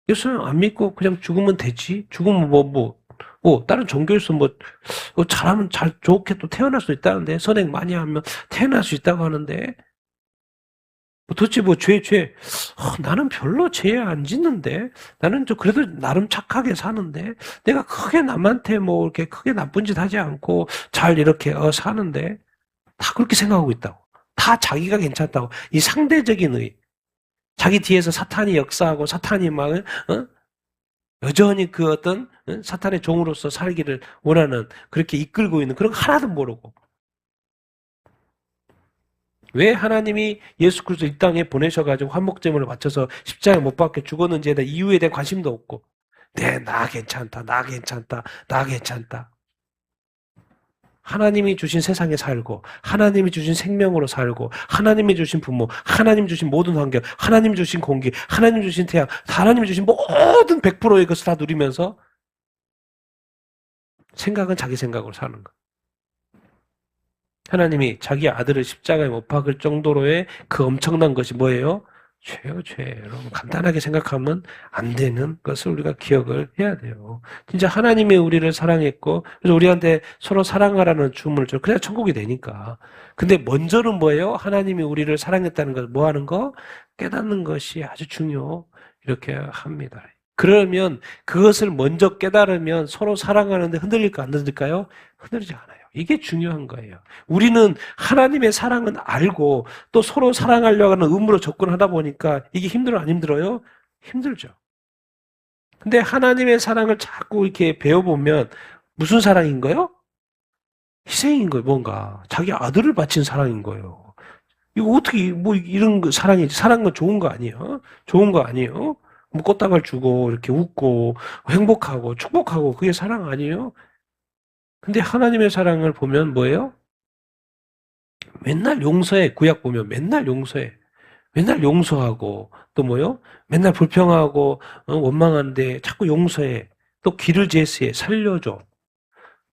예수 안 믿고 그냥 죽으면 되지? 죽으면 다른 종교에서 잘하면 좋게 또 태어날 수 있다는데, 선행 많이 하면 태어날 수 있다고 하는데, 도대체 나는 별로 죄 안 짓는데, 나는 좀 그래도 나름 착하게 사는데, 내가 크게 남한테 이렇게 크게 나쁜 짓 하지 않고 잘 이렇게 사는데, 다 그렇게 생각하고 있다고. 다 자기가 괜찮다고. 이 상대적인 자기 뒤에서 사탄이 역사하고 사탄이 여전히 그 어떤 사탄의 종으로서 살기를 원하는, 그렇게 이끌고 있는 그런 거 하나도 모르고. 왜 하나님이 예수 그리스도 이 땅에 보내셔가지고 한목제물을 바쳐서 십자가에 못 박혀 죽었는지에 대한 이유에 대한 관심도 없고, 나 괜찮다, 나 괜찮다, 나 괜찮다. 하나님이 주신 세상에 살고, 하나님이 주신 생명으로 살고, 하나님이 주신 부모, 하나님이 주신 모든 환경, 하나님이 주신 공기, 하나님이 주신 태양, 하나님이 주신 모든 100%의 것을 다 누리면서 생각은 자기 생각으로 사는 거. 하나님이 자기 아들을 십자가에 못 박을 정도로의 그 엄청난 것이 뭐예요? 죄요, 죄. 여러분, 간단하게 생각하면 안 되는 것을 우리가 기억을 해야 돼요. 진짜 하나님이 우리를 사랑했고, 그래서 우리한테 서로 사랑하라는 주문을 줘. 그래야 천국이 되니까. 근데 먼저는 뭐예요? 하나님이 우리를 사랑했다는 걸 뭐 하는 거? 깨닫는 것이 아주 이렇게 합니다. 그러면 그것을 먼저 깨달으면 서로 사랑하는데 흔들릴까 안 흔들릴까요? 흔들리지 않아요. 이게 중요한 거예요. 우리는 하나님의 사랑은 알고 또 서로 사랑하려고 하는 의무로 접근하다 보니까 이게 힘들어 안 힘들어요? 힘들죠. 근데 하나님의 사랑을 자꾸 이렇게 배워보면 무슨 사랑인 거예요? 희생인 거예요, 뭔가. 자기 아들을 바친 사랑인 거예요. 이거 어떻게, 이런 사랑은 좋은 거 아니에요? 좋은 거 아니에요? 꽃다발 주고, 이렇게 웃고, 행복하고, 축복하고, 그게 사랑 아니에요? 근데 하나님의 사랑을 보면 뭐예요? 맨날 용서해. 구약 보면 맨날 용서해. 맨날 용서하고, 또 뭐요? 맨날 불평하고, 원망하는데 자꾸 용서해. 또 길을 제시해. 살려줘.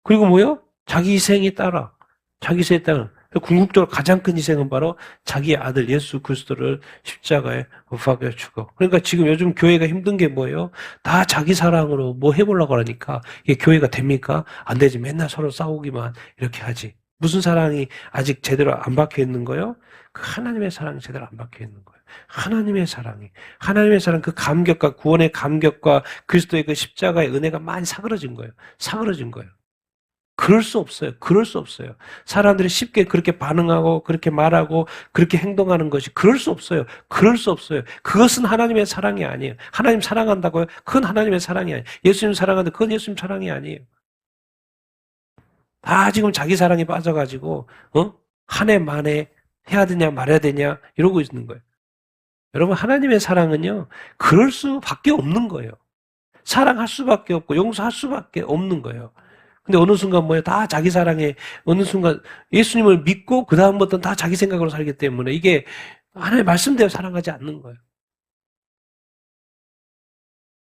그리고 뭐요? 자기 희생에 따라. 자기 희생에 따라. 궁극적으로 가장 큰 희생은 바로 자기 아들 예수 그리스도를 십자가에 못 박여 주고. 그러니까 지금 요즘 교회가 힘든 게 뭐예요? 다 자기 사랑으로 뭐 해보려고 하니까 이게 교회가 됩니까? 안 되지. 맨날 서로 싸우기만 이렇게 하지. 무슨 사랑이 아직 제대로 안 박혀 있는 거예요? 그 하나님의 사랑이 제대로 안 박혀 있는 거예요. 하나님의 사랑, 그 감격과 구원의 감격과 그리스도의 그 십자가의 은혜가 많이 사그러진 거예요. 사그러진 거예요. 그럴 수 없어요. 그럴 수 없어요. 사람들이 쉽게 그렇게 반응하고 그렇게 말하고 그렇게 행동하는 것이 그럴 수 없어요. 그럴 수 없어요. 그것은 하나님의 사랑이 아니에요. 하나님 사랑한다고요? 그건 하나님의 사랑이 아니에요. 예수님 사랑하는데 그건 예수님 사랑이 아니에요. 다 지금 자기 사랑에 빠져가지고 한 해 만에 해야 되냐 말아야 되냐 이러고 있는 거예요. 여러분, 하나님의 사랑은요, 그럴 수밖에 없는 거예요. 사랑할 수밖에 없고 용서할 수밖에 없는 거예요. 근데 어느 순간 다 자기 사랑에, 어느 순간 예수님을 믿고 그 다음부터는 다 자기 생각으로 살기 때문에 이게 하나님의 말씀대로 사랑하지 않는 거예요.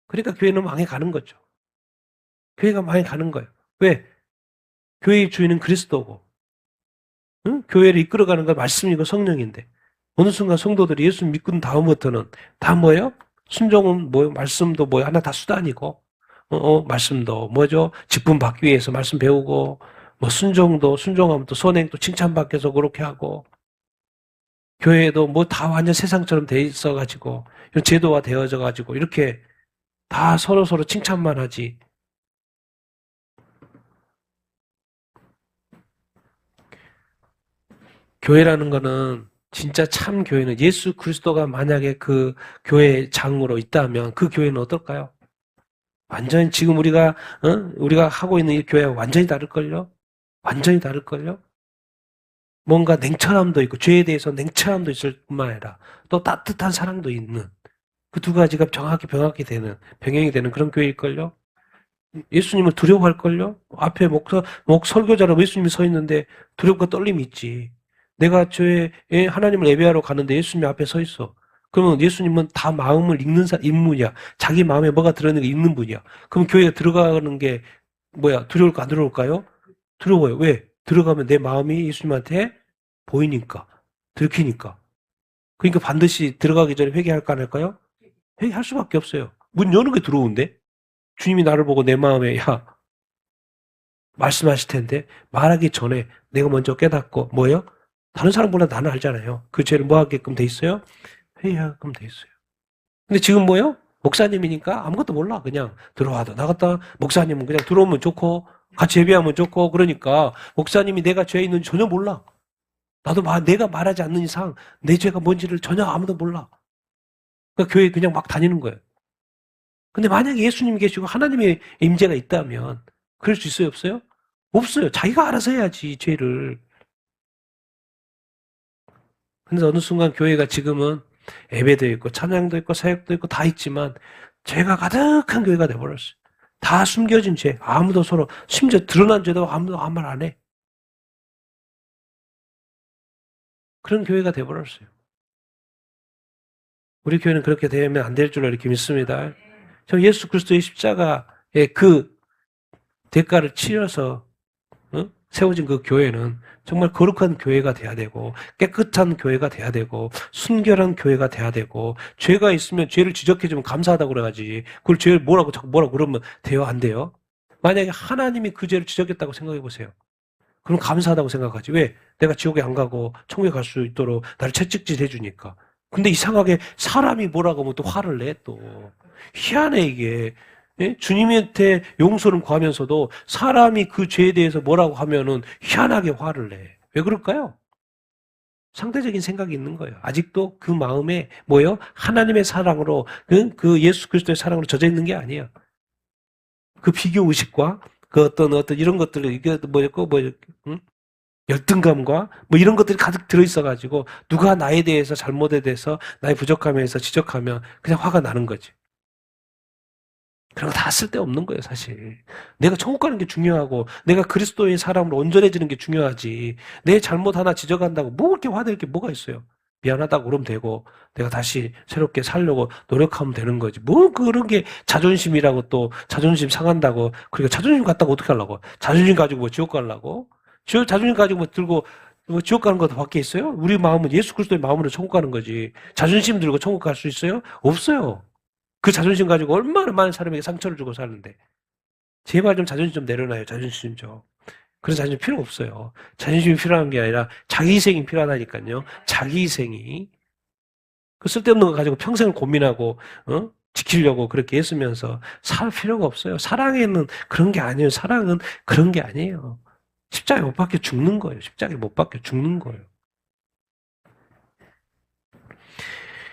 그러니까 교회는 망해가는 거죠. 교회가 망해가는 거예요. 왜? 교회의 주인은 그리스도고, 응? 교회를 이끌어가는 건 말씀이고 성령인데, 어느 순간 성도들이 예수 믿고 다음부터는 다 뭐예요? 순종은 말씀도 하나 다 수단이고, 말씀도 뭐죠? 직분 받기 위해서 말씀 배우고, 순종하면 또 선행 또 칭찬받기 위해서 그렇게 하고, 교회도 다 완전 세상처럼 돼 있어가지고, 제도화 되어져가지고, 이렇게 다 서로 칭찬만 하지. 교회라는 거는, 진짜 참 교회는 예수 그리스도가 만약에 그 교회 장으로 있다면 그 교회는 어떨까요? 완전히 지금 우리가 하고 있는 이 교회와 완전히 다를걸요? 완전히 다를걸요? 뭔가 냉철함도 있고, 죄에 대해서 냉철함도 있을 뿐만 아니라, 또 따뜻한 사랑도 있는, 그 두 가지가 정확히 병행이 되는 그런 교회일걸요? 예수님을 두려워할걸요? 앞에 설교자라고 예수님이 서 있는데 두렵고 떨림이 있지. 내가 하나님을 예배하러 가는데 예수님이 앞에 서 있어. 그러면 예수님은 다 마음을 읽는 인물이야. 자기 마음에 뭐가 들어있는 게 읽는 분이야. 그럼 교회에 들어가는 게 두려울까 안 두려울까요? 두려워요. 왜? 들어가면 내 마음이 예수님한테 보이니까. 들키니까. 그러니까 반드시 들어가기 전에 회개할까 안 할까요? 회개할 수밖에 없어요. 문 여는 게 들어오는데? 주님이 나를 보고 내 마음에 말씀하실 텐데 말하기 전에 내가 먼저 깨닫고 뭐예요? 다른 사람보다 나는 알잖아요. 그 죄를 뭐 하게끔 돼 있어요? 회개하게끔 돼 있어요. 근데 지금 뭐예요? 목사님이니까 아무것도 몰라. 그냥 들어와도 나갔다. 목사님은 그냥 들어오면 좋고 같이 예배하면 좋고 그러니까 목사님이 내가 죄 있는지 전혀 몰라. 나도 내가 말하지 않는 이상 내 죄가 뭔지를 전혀 아무도 몰라. 그러니까 교회 그냥 막 다니는 거예요. 근데 만약에 예수님이 계시고 하나님의 임재가 있다면 그럴 수 있어요, 없어요? 없어요. 자기가 알아서 해야지, 죄를. 근데 어느 순간 교회가 지금은 예배도 있고 찬양도 있고 사역도 있고 다 있지만 죄가 가득한 교회가 돼버렸어요. 다 숨겨진 죄. 아무도 서로 심지어 드러난 죄도 아무도 아무 말 안 해. 그런 교회가 돼버렸어요. 우리 교회는 그렇게 되면 안 될 줄로 이렇게 믿습니다. 저 예수 그리스도의 십자가의 그 대가를 치러서 세워진 그 교회는 정말 거룩한 교회가 돼야 되고 깨끗한 교회가 돼야 되고 순결한 교회가 돼야 되고 죄가 있으면 죄를 지적해주면 감사하다고 그래야지. 그걸 죄를 자꾸 뭐라고 그러면 돼요? 안 돼요? 만약에 하나님이 그 죄를 지적했다고 생각해 보세요. 그럼 감사하다고 생각하지. 왜? 내가 지옥에 안 가고 천국에 갈 수 있도록 나를 채찍질 해주니까. 근데 이상하게 사람이 뭐라고 하면 또 화를 내 또. 희한해 이게. 예? 주님한테 용서를 구하면서도 사람이 그 죄에 대해서 뭐라고 하면은 희한하게 화를 내. 왜 그럴까요? 상대적인 생각이 있는 거예요. 아직도 그 마음에 뭐예요? 하나님의 사랑으로 그 예수 그리스도의 사랑으로 젖어 있는 게 아니에요. 그 비교 의식과 그 어떤 이런 것들을 이게 열등감과 뭐 이런 것들이 가득 들어 있어 가지고 누가 나에 대해서 잘못에 대해서 나의 부족함에 대해서 지적하면 그냥 화가 나는 거지. 그런 거 다 쓸데없는 거예요, 사실. 내가 천국 가는 게 중요하고, 내가 그리스도의 사람으로 온전해지는 게 중요하지. 내 잘못 하나 지적한다고 뭐 그렇게 화낼 게 뭐가 있어요? 미안하다고 그러면 되고, 내가 다시 새롭게 살려고 노력하면 되는 거지. 뭐 그런 게 자존심이라고 또 자존심 상한다고. 그러니까 자존심 갖다가 어떻게 하려고? 자존심 가지고 뭐 지옥 가려고? 자존심 가지고 뭐 들고 뭐 지옥 가는 것도 밖에 있어요? 우리 마음은 예수 그리스도의 마음으로 천국 가는 거지. 자존심 들고 천국 갈 수 있어요? 없어요. 그 자존심 가지고 얼마나 많은 사람에게 상처를 주고 사는데. 제발 좀 자존심 좀 내려놔요. 자존심 좀. 그런 자존심 필요 없어요. 자존심이 필요한 게 아니라 자기 희생이 필요하다니까요. 자기 희생이. 그 쓸데없는 거 가지고 평생을 고민하고 지키려고 그렇게 애쓰면서 살 필요가 없어요. 사랑에는 그런 게 아니에요. 사랑은 그런 게 아니에요. 십자가에 못 박혀 죽는 거예요. 십자가에 못 박혀 죽는 거예요.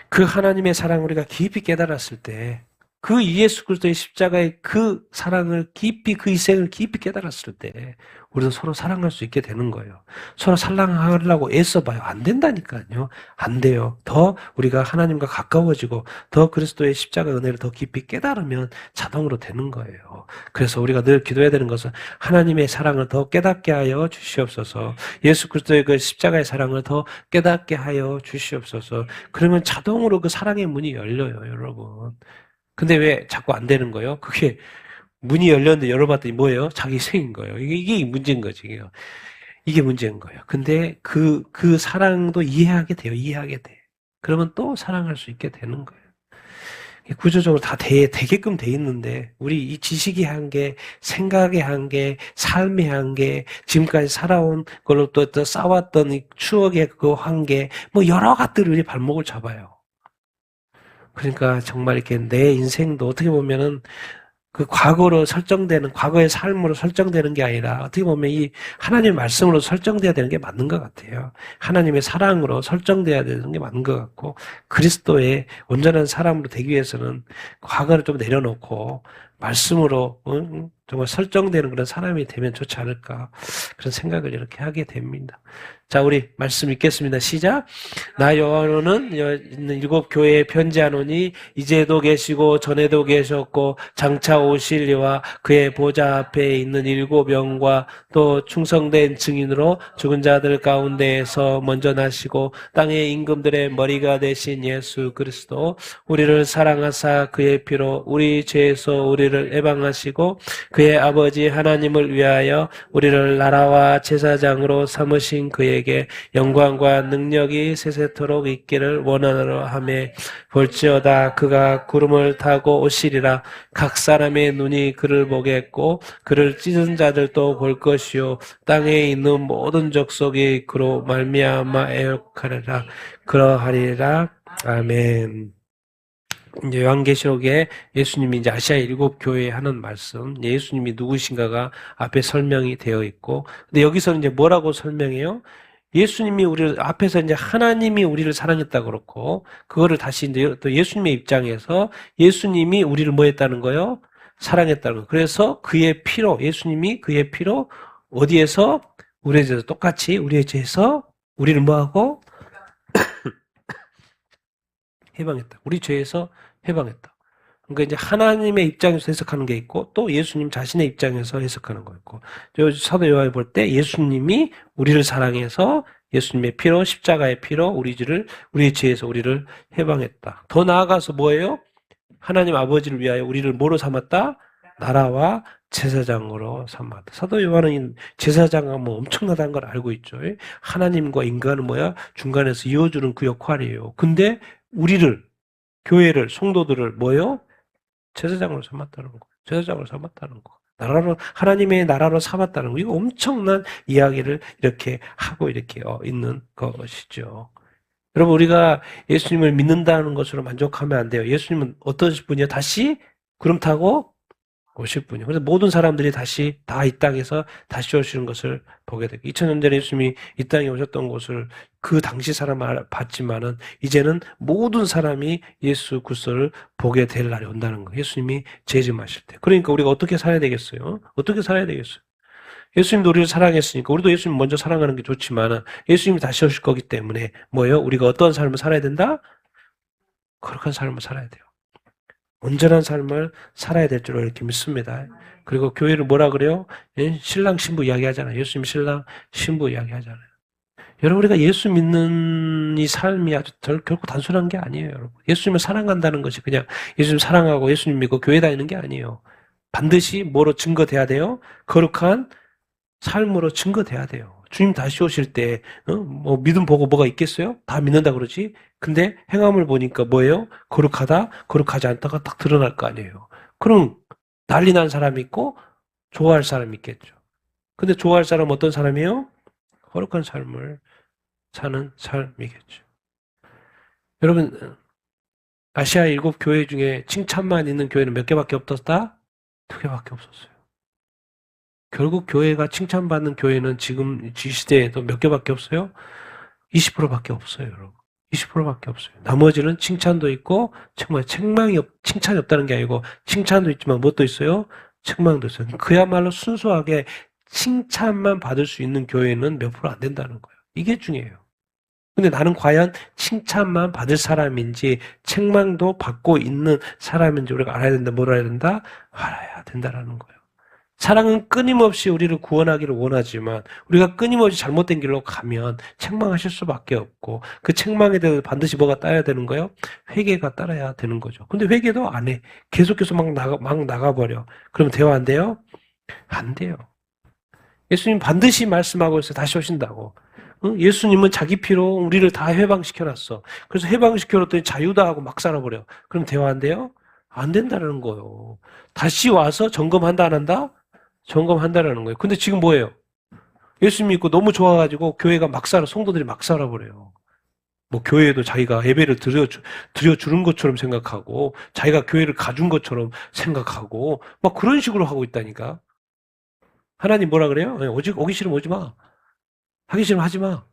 그 하나님의 사랑을 우리가 깊이 깨달았을 때, 그 예수 그리스도의 십자가의 그 사랑을 깊이, 그 희생을 깊이 깨달았을 때, 우리도 서로 사랑할 수 있게 되는 거예요. 서로 사랑하려고 애써봐요. 안 된다니까요. 안 돼요. 더 우리가 하나님과 가까워지고, 더 그리스도의 십자가 은혜를 더 깊이 깨달으면 자동으로 되는 거예요. 그래서 우리가 늘 기도해야 되는 것은 하나님의 사랑을 더 깨닫게 하여 주시옵소서. 예수 그리스도의 그 십자가의 사랑을 더 깨닫게 하여 주시옵소서. 그러면 자동으로 그 사랑의 문이 열려요, 여러분. 근데 왜 자꾸 안 되는 거예요? 그게 문이 열렸는데 열어봤더니 뭐예요? 자기 희생인 거예요. 이게 문제인 거지. 이게 문제인 거예요. 근데 그 사랑도 이해하게 돼요. 이해하게 돼. 그러면 또 사랑할 수 있게 되는 거예요. 구조적으로 다 되게끔 돼 있는데, 우리 이 지식의 한계, 생각의 한계, 삶의 한계, 지금까지 살아온 걸로 또 쌓아왔던 이 추억의 그 한계, 뭐 여러 가지들이 우리 발목을 잡아요. 그러니까 정말 이렇게 내 인생도 어떻게 보면은 그 과거로 설정되는, 과거의 삶으로 설정되는 게 아니라 어떻게 보면 이 하나님의 말씀으로 설정돼야 되는 게 맞는 것 같아요. 하나님의 사랑으로 설정돼야 되는 게 맞는 것 같고, 그리스도의 온전한 사람으로 되기 위해서는 과거를 좀 내려놓고 말씀으로 정말 설정되는 그런 사람이 되면 좋지 않을까 그런 생각을 이렇게 하게 됩니다. 자, 우리 말씀 읽겠습니다. 시작. 나 요한은 있는 일곱 교회에 편지하노니 이제도 계시고 전에도 계셨고 장차 오실 이와 그의 보좌 앞에 있는 일곱 영과 또 충성된 증인으로 죽은 자들 가운데에서 먼저 나시고 땅의 임금들의 머리가 되신 예수 그리스도 우리를 사랑하사 그의 피로 우리 죄에서 우리를 해방하시고 그의 아버지 하나님을 위하여 우리를 나라와 제사장으로 삼으신 그에게 영광과 능력이 세세토록 있기를 원하노라 하매 볼지어다 그가 구름을 타고 오시리라 각 사람의 눈이 그를 보겠고 그를 찢은 자들도 볼 것이요 땅에 있는 모든 족속이 그로 말미암아 애욕하리라 그러하리라 아멘. 이제 요한계시록에 예수님이 이제 아시아 일곱 교회에 하는 말씀, 예수님이 누구신가가 앞에 설명이 되어 있고, 근데 여기서는 이제 뭐라고 설명해요? 예수님이 우리를 앞에서 이제 하나님이 우리를 사랑했다 그렇고, 그거를 다시 이제 또 예수님의 입장에서 예수님이 우리를 뭐 했다는 거요? 사랑했다는 거. 그래서 그의 피로 예수님이 그의 피로 어디에서 우리에 대해서 똑같이 우리에 대해서 우리를 뭐하고 해방했다. 우리 죄에서 해방했다. 그러니까 이제 하나님의 입장에서 해석하는 게 있고 또 예수님 자신의 입장에서 해석하는 거 있고 사도 요한이 볼 때 예수님이 우리를 사랑해서 예수님의 피로 십자가의 피로 우리의 죄에서 우리를 해방했다. 더 나아가서 뭐예요? 하나님 아버지를 위하여 우리를 뭐로 삼았다? 나라와 제사장으로 삼았다. 사도 요한은 제사장은 뭐 엄청나다는 걸 알고 있죠. 하나님과 인간은 뭐야? 중간에서 이어주는 그 역할이에요. 근데 우리를 교회를 성도들을 뭐요? 제사장으로 삼았다는 거. 제사장으로 삼았다는 거. 하나님의 나라로 삼았다는 거. 이거 엄청난 이야기를 이렇게 하고 이렇게 있는 것이죠. 여러분 우리가 예수님을 믿는다는 것으로 만족하면 안 돼요. 예수님은 어떤 분이요? 다시 구름 타고 오실 분이요. 그래서 모든 사람들이 다시 다 이 땅에서 다시 오시는 것을 보게 되고 2000년 전에 예수님이 이 땅에 오셨던 것을 그 당시 사람을 봤지만은 이제는 모든 사람이 예수 그리스도를 보게 될 날이 온다는 거예요. 예수님이 재림하실 때. 그러니까 우리가 어떻게 살아야 되겠어요? 어떻게 살아야 되겠어요? 예수님도 우리를 사랑했으니까 우리도 예수님 먼저 사랑하는 게 좋지만 예수님이 다시 오실 거기 때문에 뭐예요? 우리가 어떤 삶을 살아야 된다? 거룩한 삶을 살아야 돼요. 온전한 삶을 살아야 될 줄로 이렇게 믿습니다. 그리고 교회를 뭐라 그래요? 신랑 신부 이야기하잖아요. 예수님 신랑 신부 이야기하잖아요. 여러분 우리가 예수 믿는 이 삶이 아주 결코 단순한 게 아니에요. 여러분 예수님을 사랑한다는 것이 그냥 예수님 사랑하고 예수님 믿고 교회 다니는 게 아니에요. 반드시 뭐로 증거돼야 돼요? 거룩한 삶으로 증거돼야 돼요. 주님 다시 오실 때, 뭐, 믿음 보고 뭐가 있겠어요? 다 믿는다 그러지? 근데 행함을 보니까 뭐예요? 거룩하다? 거룩하지 않다가 딱 드러날 거 아니에요. 그럼 난리 난 사람이 있고, 좋아할 사람이 있겠죠. 근데 좋아할 사람은 어떤 사람이에요? 거룩한 삶을 사는 삶이겠죠. 여러분, 아시아 일곱 교회 중에 칭찬만 있는 교회는 몇 개밖에 없었다? 두 개밖에 없었어요. 결국 교회가 칭찬받는 교회는 지금 이 시대에도 몇 개밖에 없어요? 20%밖에 없어요, 여러분. 20%밖에 없어요. 나머지는 칭찬도 있고 정말 칭찬이 없다는 게 아니고 칭찬도 있지만 뭣도 있어요? 책망도 있어요. 그야말로 순수하게 칭찬만 받을 수 있는 교회는 몇 프로 안 된다는 거예요. 이게 중요해요. 근데 나는 과연 칭찬만 받을 사람인지 책망도 받고 있는 사람인지 우리가 알아야 된다. 뭘 알아야 된다? 알아야 된다라는 거예요. 사랑은 끊임없이 우리를 구원하기를 원하지만 우리가 끊임없이 잘못된 길로 가면 책망하실 수밖에 없고 그 책망에 대해서 반드시 뭐가 따라야 되는 거예요? 회개가 따라야 되는 거죠. 근데 회개도 안 해. 계속해서 막 나가버려. 그러면 대화 안 돼요? 안 돼요. 예수님 반드시 말씀하고 있어요. 다시 오신다고. 예수님은 자기 피로 우리를 다 해방시켜놨어. 그래서 해방시켜놨더니 자유다 하고 막 살아버려. 그럼 대화 안 돼요? 안 된다는 거예요. 다시 와서 점검한다 안 한다? 점검한다라는 거예요. 근데 지금 뭐예요? 예수 믿고 너무 좋아가지고 교회가 막 살아, 성도들이 막 살아버려요. 뭐 교회에도 자기가 예배를 드려주는 것처럼 생각하고 자기가 교회를 가준 것처럼 생각하고 막 그런 식으로 하고 있다니까. 하나님 뭐라 그래요? 오기 싫으면 오지 마. 하기 싫으면 하지 마.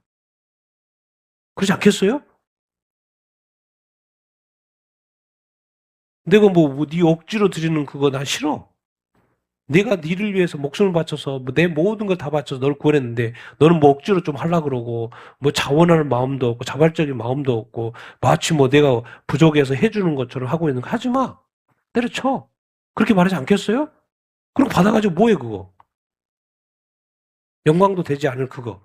그렇지 않겠어요? 내가 네 억지로 드리는 그거 난 싫어. 내가 니를 위해서 목숨을 바쳐서 내 모든 걸 다 바쳐서 널 구원했는데 너는 뭐 억지로 좀 하려고 그러고 뭐 자원하는 마음도 없고 자발적인 마음도 없고 마치 뭐 내가 부족해서 해주는 것처럼 하고 있는 거 하지 마. 때려쳐. 그렇게 말하지 않겠어요? 그럼 받아가지고 뭐해 그거. 영광도 되지 않을 그거.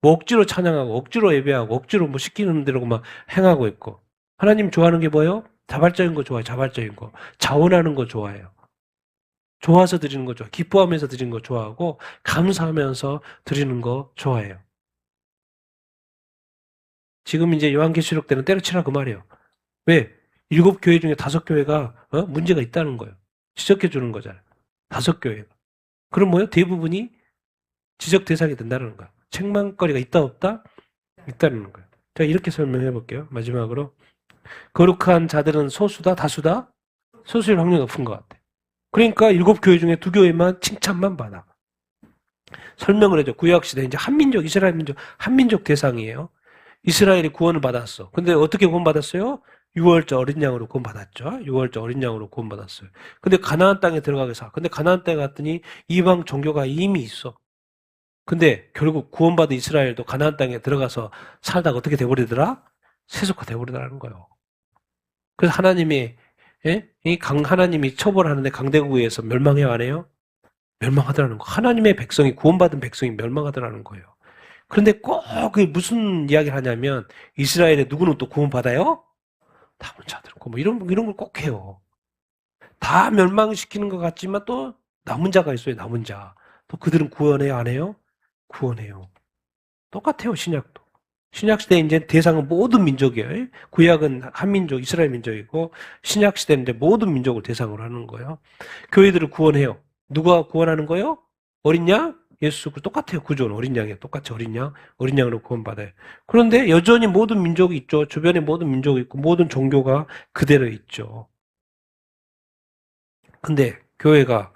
뭐 억지로 찬양하고 억지로 예배하고 억지로 뭐 시키는 대로 막 행하고 있고. 하나님 좋아하는 게 뭐예요? 자발적인 거 좋아해요. 자발적인 거. 자원하는 거 좋아해요. 좋아서 드리는 거 좋아. 기뻐하면서 드리는 거 좋아하고 감사하면서 드리는 거 좋아해요. 지금 이제 요한계시록 때는 때려치라 그 말이에요. 왜? 7교회 중에 5교회가 문제가 있다는 거예요. 지적해 주는 거잖아요. 5교회가. 그럼 뭐예요? 대부분이 지적 대상이 된다는 거예요. 책망거리가 있다 없다? 있다는 거예요. 자, 이렇게 설명해 볼게요. 마지막으로. 거룩한 자들은 소수다 다수다? 소수일 확률이 높은 것 같아. 그러니까 7교회 중에 2교회만 칭찬만 받아. 설명을 해줘. 구약시대 이제 한민족, 이스라엘 민족, 한민족 대상이에요. 이스라엘이 구원을 받았어. 근데 어떻게 구원받았어요? 6월절 어린 양으로 구원받았죠. 6월절 어린 양으로 구원받았어요. 근데 가나안 땅에 들어가게 사. 근데 가나안 땅에 갔더니 이방 종교가 이미 있어. 근데 결국 구원받은 이스라엘도 가나안 땅에 들어가서 살다가 어떻게 돼버리더라? 세속화 돼버리더라는 거예요. 그래서 하나님이 하나님이 처벌하는데 강대국에서 멸망해요, 안 해요? 멸망하더라는 거. 하나님의 백성이 구원받은 백성이 멸망하더라는 거예요. 그런데 꼭 무슨 이야기를 하냐면 이스라엘의 누구는 또 구원받아요? 남은 자들. 뭐 이런 걸 꼭 해요. 다 멸망시키는 것 같지만 또 남은 자가 있어요. 남은 자. 또 그들은 구원해요, 안 해요? 구원해요. 똑같아요. 신약도. 신약 시대 이제 대상은 모든 민족이에요. 구약은 한민족, 이스라엘 민족이고 신약 시대는 이제 모든 민족을 대상으로 하는 거예요. 교회들을 구원해요. 누가 구원하는 거예요? 어린 양? 예수. 똑같아요. 구조는 어린 양이에요. 똑같이 어린 양. 어린 양으로 구원받아요. 그런데 여전히 모든 민족이 있죠. 주변에 모든 민족이 있고 모든 종교가 그대로 있죠. 근데 교회가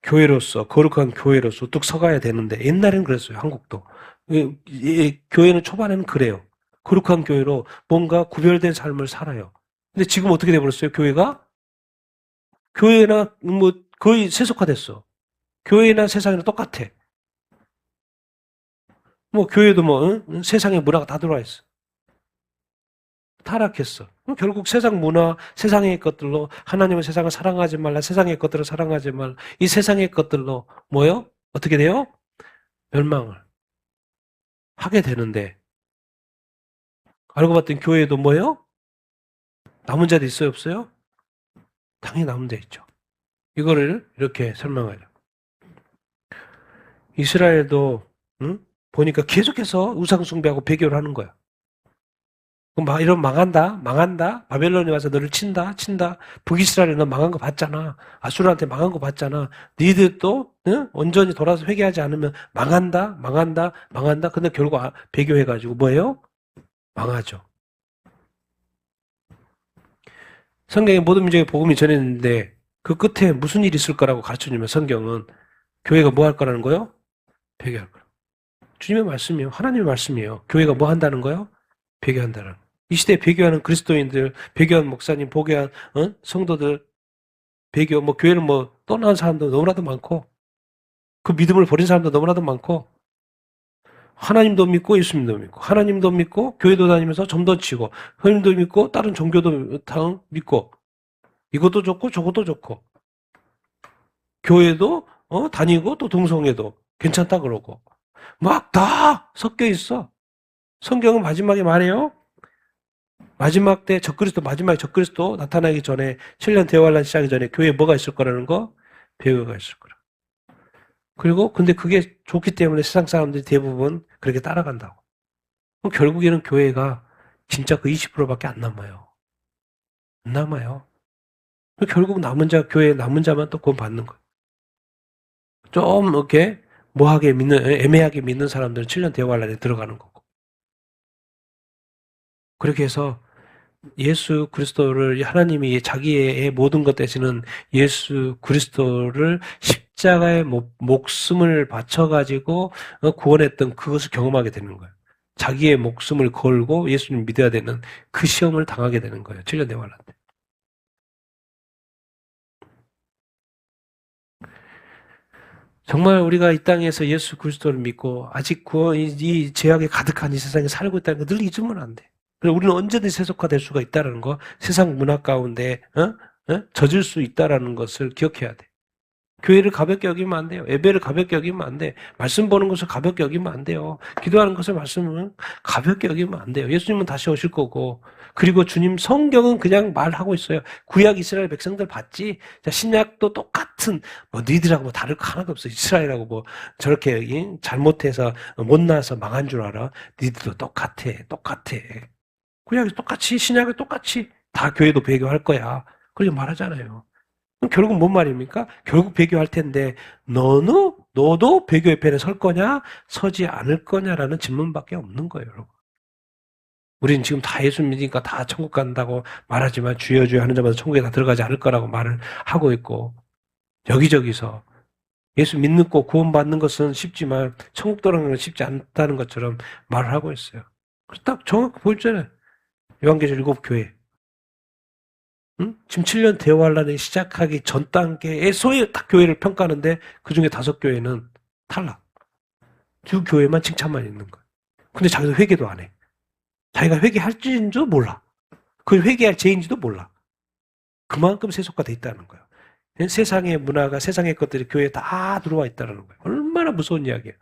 교회로서 거룩한 교회로서 뚝 서가야 되는데 옛날에는 그랬어요. 한국도. 교회는 초반에는 그래요. 거룩한 교회로 뭔가 구별된 삶을 살아요. 근데 지금 어떻게 돼버렸어요? 교회나 뭐 거의 세속화됐어. 교회나 세상이나 똑같아. 뭐 교회도 뭐 세상의 문화가 다 들어와 있어. 타락했어. 결국 세상 문화, 세상의 것들로 하나님은 세상을 사랑하지 말라. 세상의 것들을 사랑하지 말라. 이 세상의 것들로 뭐요? 어떻게 돼요? 멸망을 하게 되는데 알고 봤더니 교회도 뭐예요? 남은 자도 있어요, 없어요? 당연히 남은 자 있죠. 이거를 이렇게 설명하죠. 이스라엘도 보니까 계속해서 우상 숭배하고 배교를 하는 거야. 그럼 이러면 망한다. 바벨론이 와서 너를 친다. 북이스라엘이 너 망한 거 봤잖아. 아수르한테 망한 거 봤잖아. 니들도 온전히 돌아서 회개하지 않으면 망한다. 근데 결국 배교해가지고 뭐예요? 망하죠. 성경에 모든 민족의 복음이 전했는데 그 끝에 무슨 일이 있을 거라고 가르쳐주면 성경은 교회가 뭐 할 거라는 거요? 배교할 거라고. 주님의 말씀이에요. 하나님의 말씀이에요. 교회가 뭐 한다는 거요? 배교한다는. 이 시대에 배교하는 그리스도인들, 배교한 목사님, 배교한 성도들, 배교, 뭐 교회를 뭐 떠난 사람도 너무나도 많고 그 믿음을 버린 사람도 너무나도 많고 하나님도 믿고 예수님도 믿고 하나님도 믿고 교회도 다니면서 점도 치고 하나님도 믿고 다른 종교도 믿고 이것도 좋고 저것도 좋고 교회도 다니고 또 동성애도 괜찮다 그러고 막 다 섞여 있어. 성경은 마지막에 말해요. 마지막 때 마지막에 적그리스도 나타나기 전에 7년 대환란 시작하기 전에 교회에 뭐가 있을 거라는 거? 배교가 있을 거라. 그리고 근데 그게 좋기 때문에 세상 사람들이 대부분 그렇게 따라간다고. 그럼 결국에는 교회가 진짜 그 20%밖에 안 남아요. 안 남아요. 결국 남은 자 교회에 남은 자만 또 구원 받는 거예요. 좀 이렇게 애매하게 믿는 사람들은 7년 대환란에 들어가는 거고. 그렇게 해서 예수 그리스도를 하나님이 자기의 모든 것 대신은 예수 그리스도를 십자가에 목숨을 바쳐가지고 구원했던 그것을 경험하게 되는 거예요. 자기의 목숨을 걸고 예수님 믿어야 되는 그 시험을 당하게 되는 거예요. 7년 대환란 때. 정말 우리가 이 땅에서 예수 그리스도를 믿고 아직 이 죄악에 가득한 이 세상에 살고 있다는 거 늘 잊으면 안 돼. 그리고 우리는 언제든지 세속화될 수가 있다는 거, 세상 문화 가운데 젖을 수 있다는 것을 기억해야 돼. 교회를 가볍게 여기면 안 돼요. 예배를 가볍게 여기면 안 돼. 말씀 보는 것을 가볍게 여기면 안 돼요. 기도하는 것을 말씀은 가볍게 여기면 안 돼요. 예수님은 다시 오실 거고. 그리고 주님 성경은 그냥 말하고 있어요. 구약 이스라엘 백성들 봤지? 자, 신약도 똑같은, 너희들하고 뭐 다를 거 하나도 없어. 이스라엘하고 뭐 저렇게 잘못해서 못나서 망한 줄 알아? 너희들도 똑같아. 똑같아. 구약이 똑같이, 신약이 똑같이 다 교회도 배교할 거야. 그렇게 말하잖아요. 그럼 결국 뭔 말입니까? 결국 배교할 텐데 너도 배교의 편에 설 거냐? 서지 않을 거냐라는 질문밖에 없는 거예요, 여러분. 우리는 지금 다 예수 믿으니까 다 천국 간다고 말하지만 주여 주여 하는 자마다 천국에 다 들어가지 않을 거라고 말을 하고 있고 여기저기서 예수 믿는 거 구원받는 것은 쉽지만 천국 들어가는 건 쉽지 않다는 것처럼 말을 하고 있어요. 딱 정확히 보여주잖아요. 요한계시록 7교회. 응? 지금 7년 대환란이 시작하기 전 단계에 소위 딱 교회를 평가하는데 그중에 5교회는 탈락. 2교회만 칭찬만 있는 거야. 근데 자기도 회개도 안 해. 자기가 회개할지도 몰라. 그 회개할 죄인지도 몰라. 그만큼 세속화돼 있다는 거예요. 세상의 문화가 세상의 것들이 교회에 다 들어와 있다는 거예요. 얼마나 무서운 이야기야.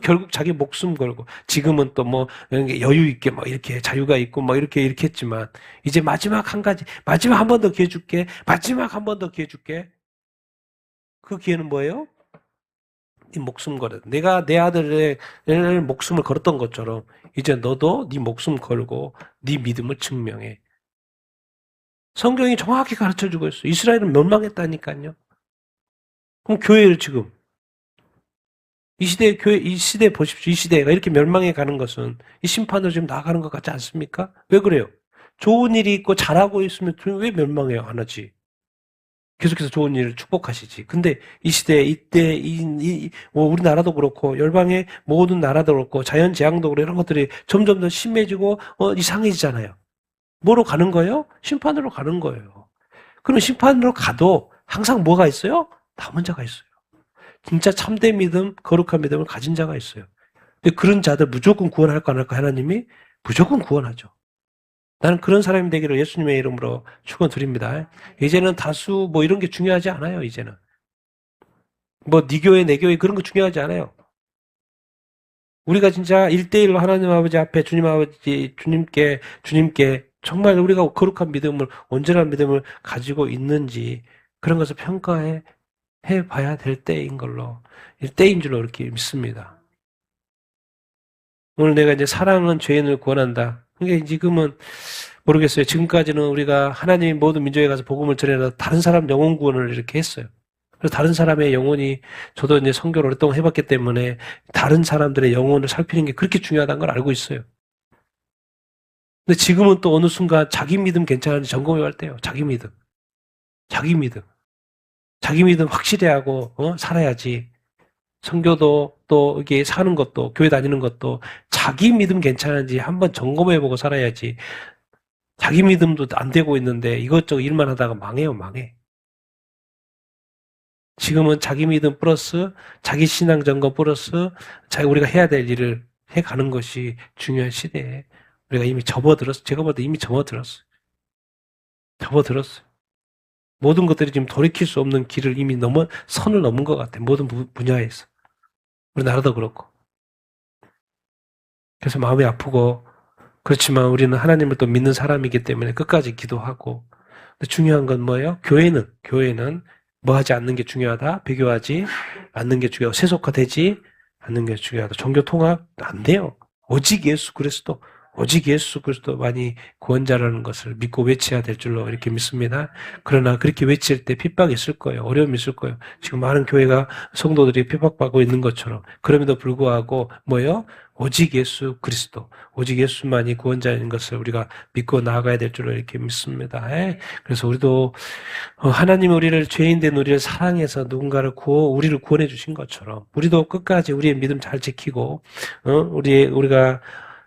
결국 자기 목숨 걸고 지금은 또 뭐 여유 있게 뭐 이렇게 자유가 있고 뭐 이렇게 했지만 이제 마지막 한 가지 마지막 한 번 더 기회 줄게. 마지막 한 번 더 기회 줄게. 그 기회는 뭐예요? 네 목숨 걸어. 내가 내 아들의 목숨을 걸었던 것처럼 이제 너도 네 목숨 걸고 네 믿음을 증명해. 성경이 정확히 가르쳐주고 있어. 이스라엘은 멸망했다니까요. 그럼 교회를 지금 이 시대 보십시오. 이 시대가 이렇게 멸망해 가는 것은 이 심판으로 지금 나아가는 것 같지 않습니까? 왜 그래요? 좋은 일이 있고 잘하고 있으면 왜 멸망해요? 안 하지. 계속해서 좋은 일을 축복하시지. 근데 이 시대, 이때, 우리나라도 그렇고, 열방의 모든 나라도 그렇고, 자연재앙도 그렇고, 이런 것들이 점점 더 심해지고, 이상해지잖아요. 뭐로 가는 거예요? 심판으로 가는 거예요. 그럼 심판으로 가도 항상 뭐가 있어요? 남은 자가 있어요. 진짜 참된 믿음, 거룩한 믿음을 가진 자가 있어요. 근데 그런 자들 무조건 구원할까 안 할까 하나님이 무조건 구원하죠. 나는 그런 사람이 되기를 예수님의 이름으로 축원드립니다. 이제는 다수 뭐 이런 게 중요하지 않아요. 이제는 뭐 네 교회 내 교회 그런 거 중요하지 않아요. 우리가 진짜 1대1로 하나님 아버지 앞에 주님 아버지 주님께 정말 우리가 거룩한 믿음을 온전한 믿음을 가지고 있는지 그런 것을 평가해 봐야 될 때인 걸로 때인 줄로 이렇게 믿습니다. 오늘 내가 이제 사랑은 죄인을 구원한다. 그러니까 지금은 모르겠어요. 지금까지는 우리가 하나님이 모든 민족에 가서 복음을 전해서 다른 사람 영혼 구원을 이렇게 했어요. 그래서 다른 사람의 영혼이 저도 이제 선교를 오랫동안 해봤기 때문에 다른 사람들의 영혼을 살피는 게 그렇게 중요하다는 걸 알고 있어요. 근데 지금은 또 어느 순간 자기 믿음 괜찮은지 점검해 볼 때요. 자기 믿음. 자기 믿음 확실히 하고 살아야지. 선교도 또 이게 사는 것도 교회 다니는 것도 자기 믿음 괜찮은지 한번 점검해보고 살아야지. 자기 믿음도 안 되고 있는데 이것저것 일만 하다가 망해요, 망해. 지금은 자기 믿음 플러스 자기 신앙 점검 플러스 우리가 해야 될 일을 해가는 것이 중요한 시대에 우리가 이미 접어들었어. 제가 볼 때 이미 접어들었어요. 모든 것들이 지금 돌이킬 수 없는 길을 이미 선을 넘은 것 같아. 모든 분야에서. 우리나라도 그렇고. 그래서 마음이 아프고 그렇지만 우리는 하나님을 또 믿는 사람이기 때문에 끝까지 기도하고. 근데 중요한 건 뭐예요? 교회는 뭐 하지 않는 게 중요하다. 배교하지 않는 게 중요하고 세속화되지 않는 게 중요하다. 종교 통합 안 돼요. 오직 예수 그리스도만이 구원자라는 것을 믿고 외쳐야 될 줄로 이렇게 믿습니다. 그러나 그렇게 외칠 때 핍박이 있을 거예요. 어려움이 있을 거예요. 지금 많은 교회가 성도들이 핍박받고 있는 것처럼. 그럼에도 불구하고 뭐예요? 오직 예수 그리스도, 오직 예수만이 구원자인 것을 우리가 믿고 나아가야 될 줄로 이렇게 믿습니다. 그래서 우리도 하나님이 우리를 죄인된 우리를 사랑해서 누군가를 우리를 구원해 주신 것처럼 우리도 끝까지 우리의 믿음 잘 지키고 우리가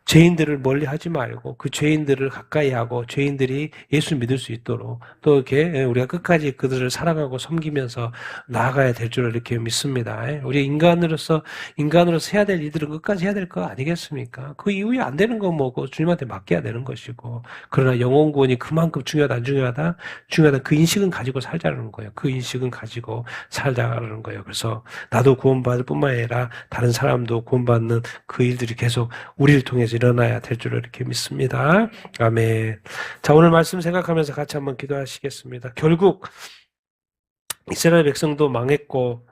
죄인들을 멀리 하지 말고 그 죄인들을 가까이 하고 죄인들이 예수 믿을 수 있도록 또 이렇게 우리가 끝까지 그들을 사랑하고 섬기면서 나아가야 될 줄 이렇게 믿습니다. 우리 인간으로서 해야 될 일들은 끝까지 해야 될 거 아니겠습니까? 그 이후에 안 되는 거 뭐고 주님한테 맡겨야 되는 것이고, 그러나 영혼 구원이 그만큼 중요하다 안 중요하다? 중요하다. 그 인식은 가지고 살자는 거예요. 그 인식은 가지고 살자는 거예요. 그래서 나도 구원받을 뿐만 아니라 다른 사람도 구원받는 그 일들이 계속 우리를 통해서 일어나야 될 줄 이렇게 믿습니다. 아멘. 자, 오늘 말씀 생각하면서 같이 한번 기도하시겠습니다. 결국 이스라엘 백성도 망했고,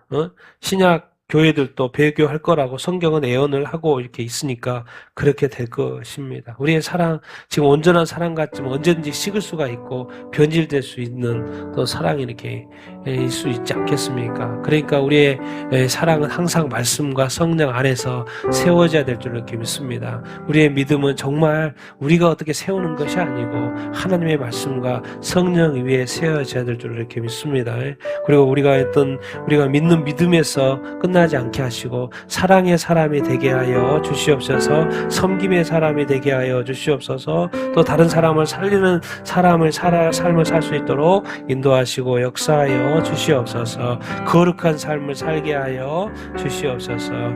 신약 교회들도 배교할 거라고 성경은 예언을 하고 이렇게 있으니까 그렇게 될 것입니다. 우리의 사랑, 지금 온전한 사랑 같지만 언제든지 식을 수가 있고 변질될 수 있는 또 사랑이 이렇게 있을 수 있지 않겠습니까? 그러니까 우리의 사랑은 항상 말씀과 성령 안에서 세워져야 될 줄 이렇게 믿습니다. 우리의 믿음은 정말 우리가 어떻게 세우는 것이 아니고 하나님의 말씀과 성령 위에 세워져야 될 줄 이렇게 믿습니다. 그리고 우리가 믿는 믿음에서 끝나지 않게 하시고 사랑의 사람이 되게 하여 주시옵소서. 섬김의 사람이 되게 하여 주시옵소서. 또 다른 사람을 살리는 삶을 살 수 있도록 인도하시고 역사하여 주시옵소서. 거룩한 삶을 살게 하여 주시옵소서.